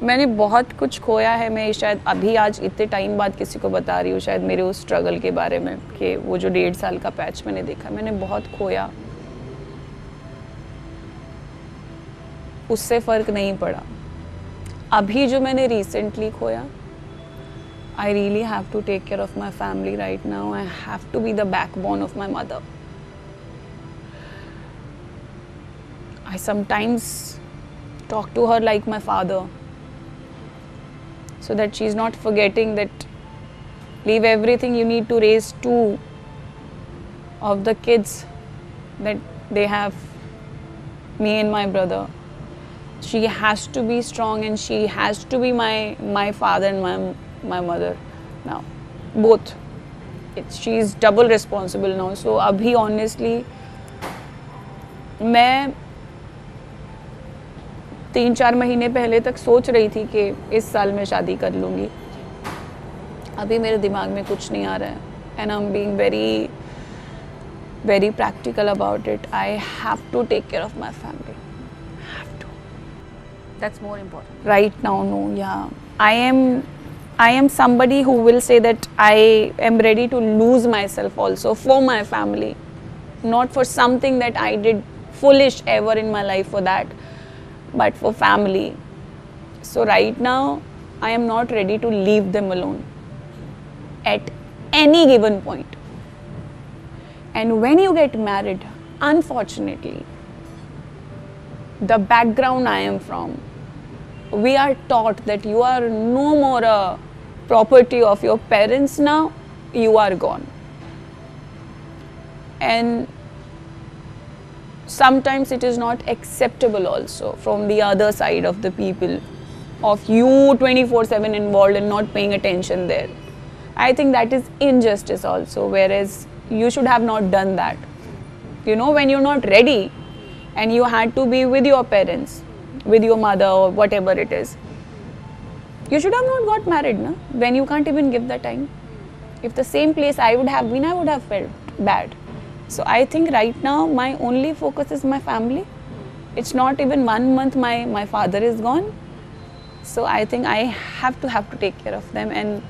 मैंने बहुत कुछ खोया है. मैं शायद अभी आज इतने टाइम बाद किसी को बता रही हूँ शायद मेरे उस स्ट्रगल के बारे में, कि वो जो 1.5 साल का पैच मैंने देखा, मैंने बहुत खोया. उससे फ़र्क नहीं पड़ा। अभी जो मैंने रिसेंटली खोया, I really have to take care of my family right now. I have to be the backbone of my mother. I sometimes talk to her like my father, so that she's not forgetting that leave everything you need to raise two of the kids that they have, me and my brother. She has to be strong and she has to be my father and my mother now, both. She's double responsible now. So abhi honestly मैं 3-4 महीने पहले तक सोच रही थी कि इस साल मैं शादी कर लूँगी। अभी मेरे दिमाग में कुछ नहीं आ रहा है, and I'm being very very practical about it. I have to take care of my family. Have to. That's more important. Right now, no, yeah. I am somebody who will say that I am ready to lose myself also for my family, not for something that I did foolish ever in my life for that, but for family. So right now, I am not ready to leave them alone at any given point. And when you get married, unfortunately, the background I am from, we are taught that you are no more a property of your parents now, you are gone. And sometimes it is not acceptable also from the other side of the people, of you 24/7 involved and not paying attention there. I think that is injustice also, whereas you should have not done that. You know, when you're not ready and you had to be with your parents, with your mother or whatever it is, you should have not got married, no? When you can't even give the time. If the same place I would have been, I would have felt bad. So I think right now my only focus is my family. It's not even 1 month my father is gone. So I think I have to take care of them, and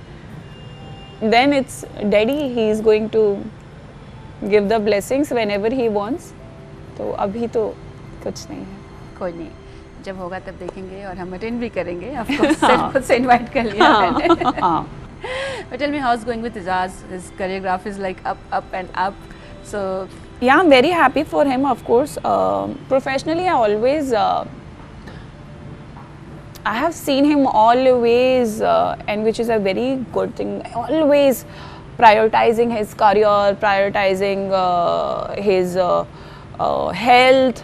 then it's daddy, he is going to give the blessings whenever he wants. तो अभी तो कुछ नहीं है. कोई नहीं, जब होगा तब देखेंगे और हम अटेंड भी करेंगे. ऑफ कोर्स खुद से इनवाइट कर लिया मैंने. But tell me, how's going with Ijaz? His choreography is like up and up. So yeah, I'm very happy for him, of course. Professionally, I always I have seen him always, and which is a very good thing, always prioritizing his career, prioritizing his health.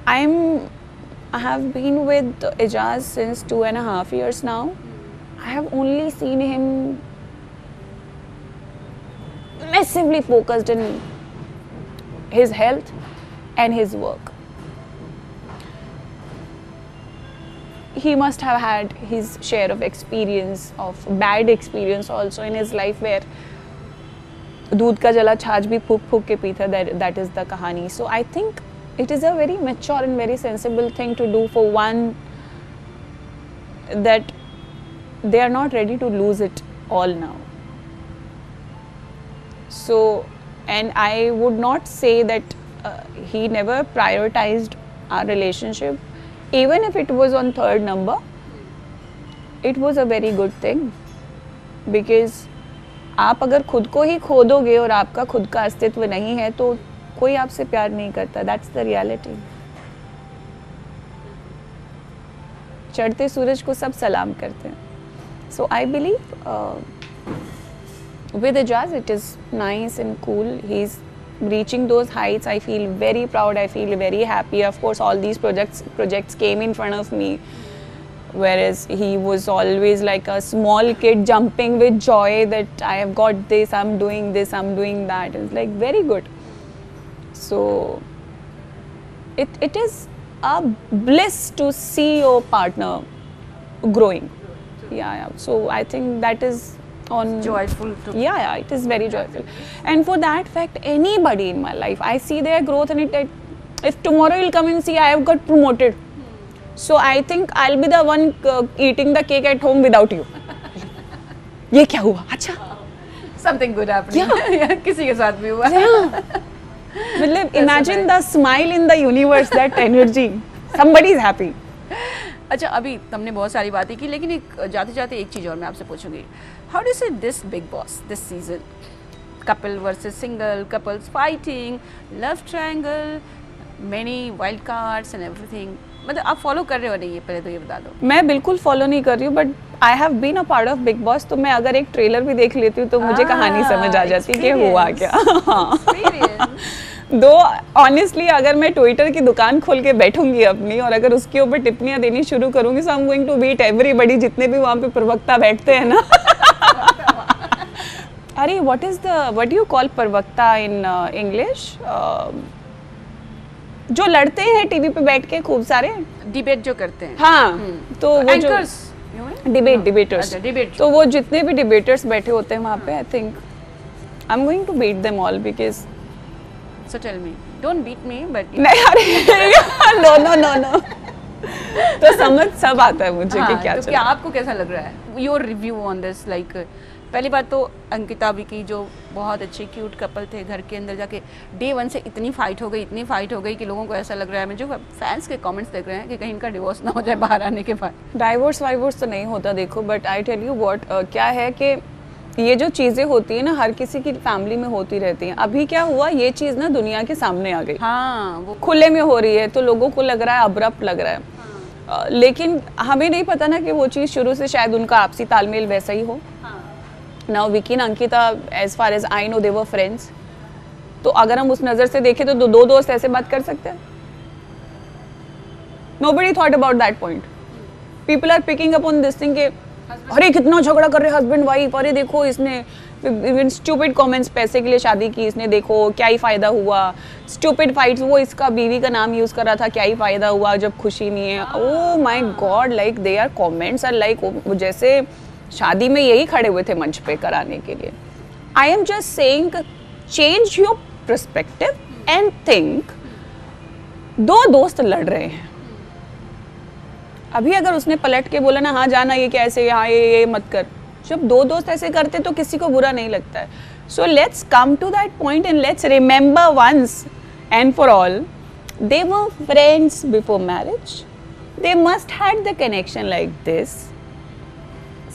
I have been with Ijaz since 2.5 years now. I have only seen him massively focused in his health and his work. He must have had his share of experience, of bad experience also in his life, where दूध का जला छाछ भी फूक फूक के पीता. That is the कहानी. So I think it is a very mature and very sensible thing to do for one, that they are not ready to lose it all now. So, and I would not say that he never prioritized our relationship. Even if it was on 3rd number, it was a very good thing, because आप अगर खुद को ही खो दोगे और आपका खुद का अस्तित्व नहीं है तो कोई आपसे प्यार नहीं करता. That's the reality. चढ़ते सूरज को सब सलाम करते हैं. So I believe with Ijaz it is nice and cool. He's reaching those heights. I feel very proud. I feel very happy. Of course, all these projects came in front of me, whereas he was always like a small kid jumping with joy that I have got this, I'm doing this, I'm doing that. It's like very good. So it is a bliss to see your partner growing. Yeah. So I think that is on joyful too. Yeah, it is very joyful. And for that fact, anybody in my life, I see their growth, and if tomorrow you'll come and see I have got promoted, so I think I'll be the one eating the cake at home without you. ये क्या हुआ? अच्छा. Something good happening. Yeah. किसी के साथ भी हुआ. Yeah. मतलब imagine the smile in the universe, that energy, somebody is happy. अच्छा, अभी तुमने बहुत सारी बातें की, लेकिन एक जाते जाते एक चीज़ और मैं आपसे पूछूंगी, हाउ डू से this big boss this season, couple versus single, couples fighting, love triangle, many wild cards and everything, मतलब आप फॉलो कर रहे हो नहीं, ये पहले तो ये बता दो। मैं बिल्कुल फॉलो नहीं कर रही हूँ, but I have been a part of Bigg Boss, तो मैं अगर एक ट्रेलर भी देख लेती हूँ तो मुझे कहानी समझ आ जाती है कि हुआ क्या। दो ऑनेस्टली अगर मैं ट्विटर की दुकान खोल के बैठूंगी अपनी और अगर उसके ऊपर टिप्पणियां देनी शुरू करूंगी, so I am going to beat everybody, जितने भी वहाँ पे प्रवक्ता बैठते हैं ना। अरे व्हाट यू कॉल प्रवक्ता इन इंग्लिश, जो लड़ते हैं टीवी पे बैठ के खूब सारे डिबेट जो करते हैं। हाँ, तो वो एंकर्स, डिबेटर्स, डिबेट, तो वो जितने भी डिबेटर्स बैठे होते हैं वहाँ पे, I think I am going to beat them all because So tell me, don't beat me, but नहीं, अरे नो तो समझ सब आता है मुझे कि क्या तो चल क्या रहा है। आपको कैसा लग रहा है, your review on this, like पहली बात तो अंकिता विकी जो बहुत अच्छे क्यूट कपल थे, घर के अंदर जाके डे 1 से इतनी फाइट हो गई कि लोगों को ऐसा लग रहा है, मुझे फैंस के कमेंट्स देख रहे हैं कि कहीं इनका डिवोर्स ना हो जाए बाहर आने के बाद। डाइवोर्स वाइवोर्स तो नहीं होता देखो, but I tell you what, क्या है कि ये जो चीज़ें होती है ना हर किसी की फैमिली में होती रहती हैं। अभी क्या हुआ, ये चीज़ ना दुनिया के सामने आ गई, हाँ, वो खुले में हो रही है, तो लोगों को लग रहा है अब्रप्ट लग रहा है। लेकिन हमें नहीं पता ना कि वो चीज़ शुरू से शायद उनका आपसी तालमेल वैसा ही हो। Now Vicky and Ankita, as far as I know, they were friends, तो अगर हम उस नज़र से देखें तो दो दोस्त ऐसे बात कर सकते हैं? Nobody thought about that point. People are picking up on this thing के अरे कितना झगड़ा कर रहे हस्बैंड वाइफ, अरे देखो इसने इवन स्टूपिड कमेंट्स, पैसे के लिए शादी की इसने, देखो क्या ही फायदा हुआ, स्टूपिड फाइट्स, वो इसका बीवी का नाम यूज कर रहा था, क्या ही फायदा हुआ जब खुशी नहीं है। Oh my God, like they are comments are like जैसे शादी में यही खड़े हुए थे मंच पे कराने के लिए। I am just saying change your perspective and think, दो दोस्त लड़ रहे हैं, अभी अगर उसने पलट के बोला ना हाँ जाना ये कैसे, हाँ ये मत कर, जब दो दोस्त ऐसे करते तो किसी को बुरा नहीं लगता है। So let's come to that point and let's remember once and for all, they were friends before marriage, they must had the connection like this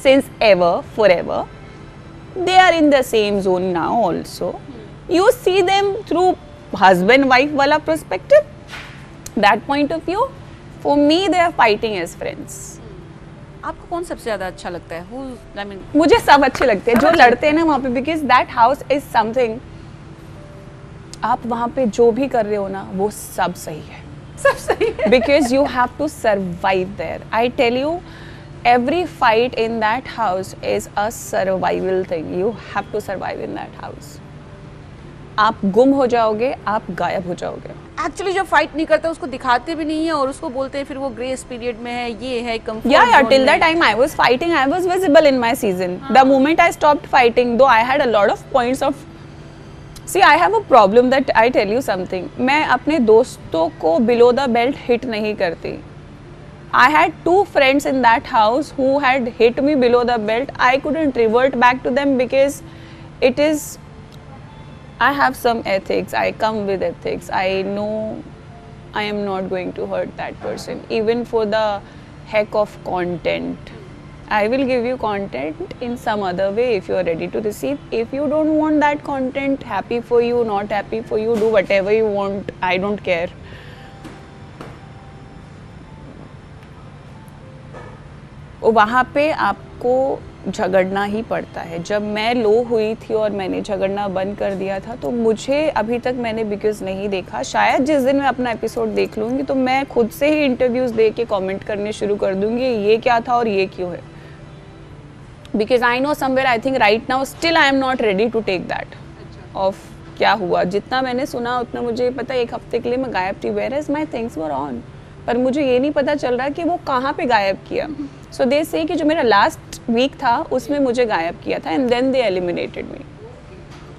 since ever forever, they are in the same zone now also, you see them through husband wife वाला perspective, that point of view. For me, they are fighting as friends. आपको कौन सबसे ज्यादा अच्छा लगता है? Who, I mean, मुझे सब अच्छे लगते हैं जो लड़ते हैं ना वहाँ पे, because that house is something. आप वहाँ पे जो भी कर रहे हो ना वो सब सही है, सब सही है। Because you have to survive there. I tell you, every fight in that house is a survival thing. You have to survive in that house. आप गुम हो जाओगे, आप गायब हो जाओगे। एक्चुअली जो फाइट नहीं करता उसको दिखाते भी नहीं है और उसको बोलते हैं फिर वो ग्रेस पीरियड में है, ये है comfort Yeah, till that time I was fighting, I was visible in my season. The moment I stopped fighting, though I had a lot of points of, see I have a problem that I tell you something, मैं अपने दोस्तों को below the belt hit नहीं करती। I had 2 friends in that house who had hit me below the belt. I couldn't revert back to them because it is, I have some ethics, I come with ethics, I know I am not going to hurt that person, even for the heck of content. I will give you content in some other way if you are ready to receive. If you don't want that content, happy for you, not happy for you, do whatever you want, I don't care. वहाँ पे आपको झगड़ना ही पड़ता है। जब मैं लो हुई थी और मैंने झगड़ना बंद कर दिया था तो मुझे अभी तक मैंने बिकॉज नहीं देखा, शायद जिस दिन मैं अपना एपिसोड देख लूँगी तो मैं खुद से ही इंटरव्यूज़ दे के कॉमेंट करने शुरू कर दूँगी ये क्या था और ये क्यों है, because I know somewhere I think right now still I am not ready to take that off क्या हुआ। जितना मैंने सुना उतना मुझे पता, 1 हफ्ते के लिए मैं गायब थी, where is my things were on, पर मुझे ये नहीं पता चल रहा कि वो कहाँ पे गायब किया। सो दे से कि जो मेरा लास्ट वीक था उसमें मुझे गायब किया था and then they eliminated me.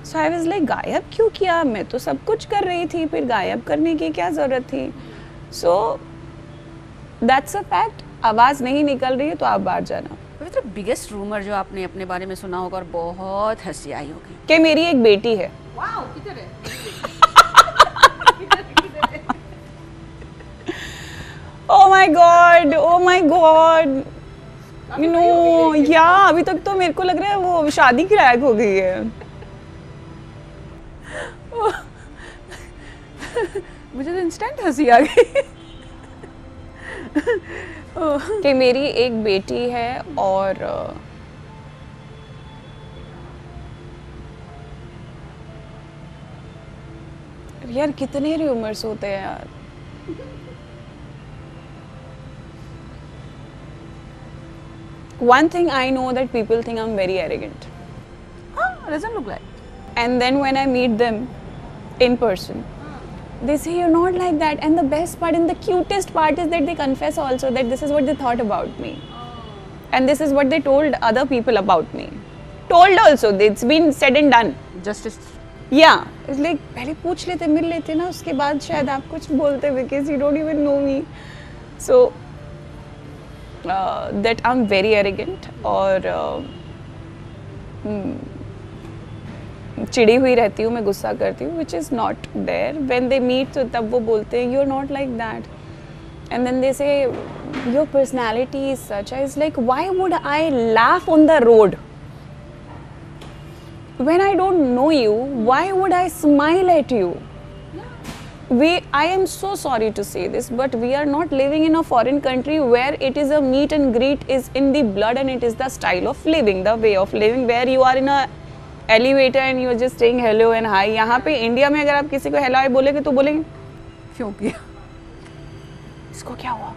So I was like गायब क्यों किया, मैं तो सब कुछ कर रही थी, फिर गायब करने की क्या ज़रूरत थी। सो दैट्स अ फैक्ट, आवाज़ नहीं निकल रही है तो आप बाहर जाना। पवित्र, बिगेस्ट रूमर जो आपने अपने बारे में सुना होगा और बहुत हंसी आई होगी कि मेरी एक बेटी है। वाओ, किधर है? God, oh my God, you know, या अभी तक तो मेरे को लग रहा है वो शादी की लायक हो गई है। मुझे तो इंस्टेंट हंसी आ गई। कि मेरी एक बेटी है और यार कितने र्यूमर्स होते हैं यार। One thing I know that people think I'm very arrogant. Doesn't look like. And then when I meet them in person, they say you're not like that. And the best part and the cutest part is that they confess also that this is what they thought about me. And this is what they told other people about me. Told also, it's been said and done. Justice. Yeah, it's like पहले पूछ लेते, मिल लेते ना, उसके बाद शायद आप कुछ बोलते because you don't even know me. So that I'm very arrogant और चिड़ी हुई रहती हूँ, मैं गुस्सा करती हूँ, which is not there. When they meet तो तब वो बोलते हैं you're not like that. And then they say your personality is such. I was like, why would I laugh on the road? When I don't know you, why would I smile at you? I am so sorry to say this, but we are not living in a foreign country where it is a meet and greet is in the blood and it is the style of living, the way of living, where you are in a elevator and you are just saying hello and hi. यहाँ पे India में अगर आप किसी को hello hi बोलेंगे तो बोलेंगे क्यों किया? इसको क्या हुआ?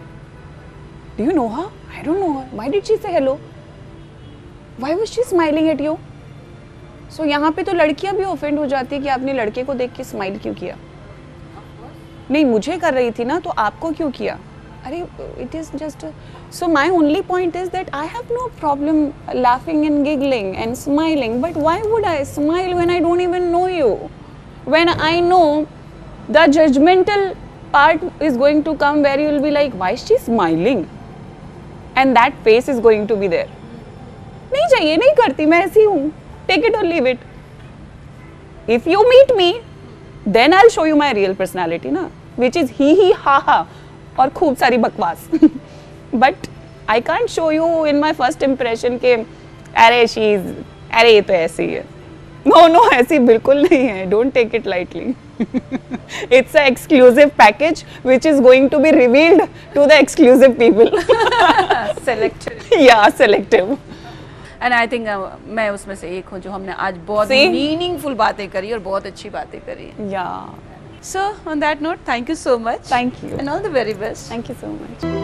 Do you know her? I don't know her. Why did she say hello? Why was she smiling at you? So यहाँ पे तो लड़कियाँ भी ऑफेंड हो जाती है कि आपने लड़के को देख के स्माइल क्यों किया? नहीं मुझे कर रही थी ना तो आपको क्यों किया? अरे it is just so my only point is that I have no problem laughing and giggling and smiling, but why would I smile when I don't even know you? When I know the judgmental part is going to come where you will be like, why is she smiling? And that face is going to be there. नहीं चाहिए, नहीं करती, मैं ऐसी हूँ. Take it or leave it. If you meet me, then I'll show you my real personality, ना, which is ही हा हा और खूब सारी बकवास. But I can't show you in my first impression के अरे अरे ये तो ऐसी है. No, ऐसी बिल्कुल नहीं है. Don't take it lightly. It's an exclusive package which is going to be revealed to the exclusive people. Selective. Yeah, selective. And I think मैं उसमें से एक हूँ जो हमने आज बहुत meaningful बातें करी और बहुत अच्छी बातें करी. Yeah. So on that note, thank you so much. Thank you. And all the very best. Thank you so much.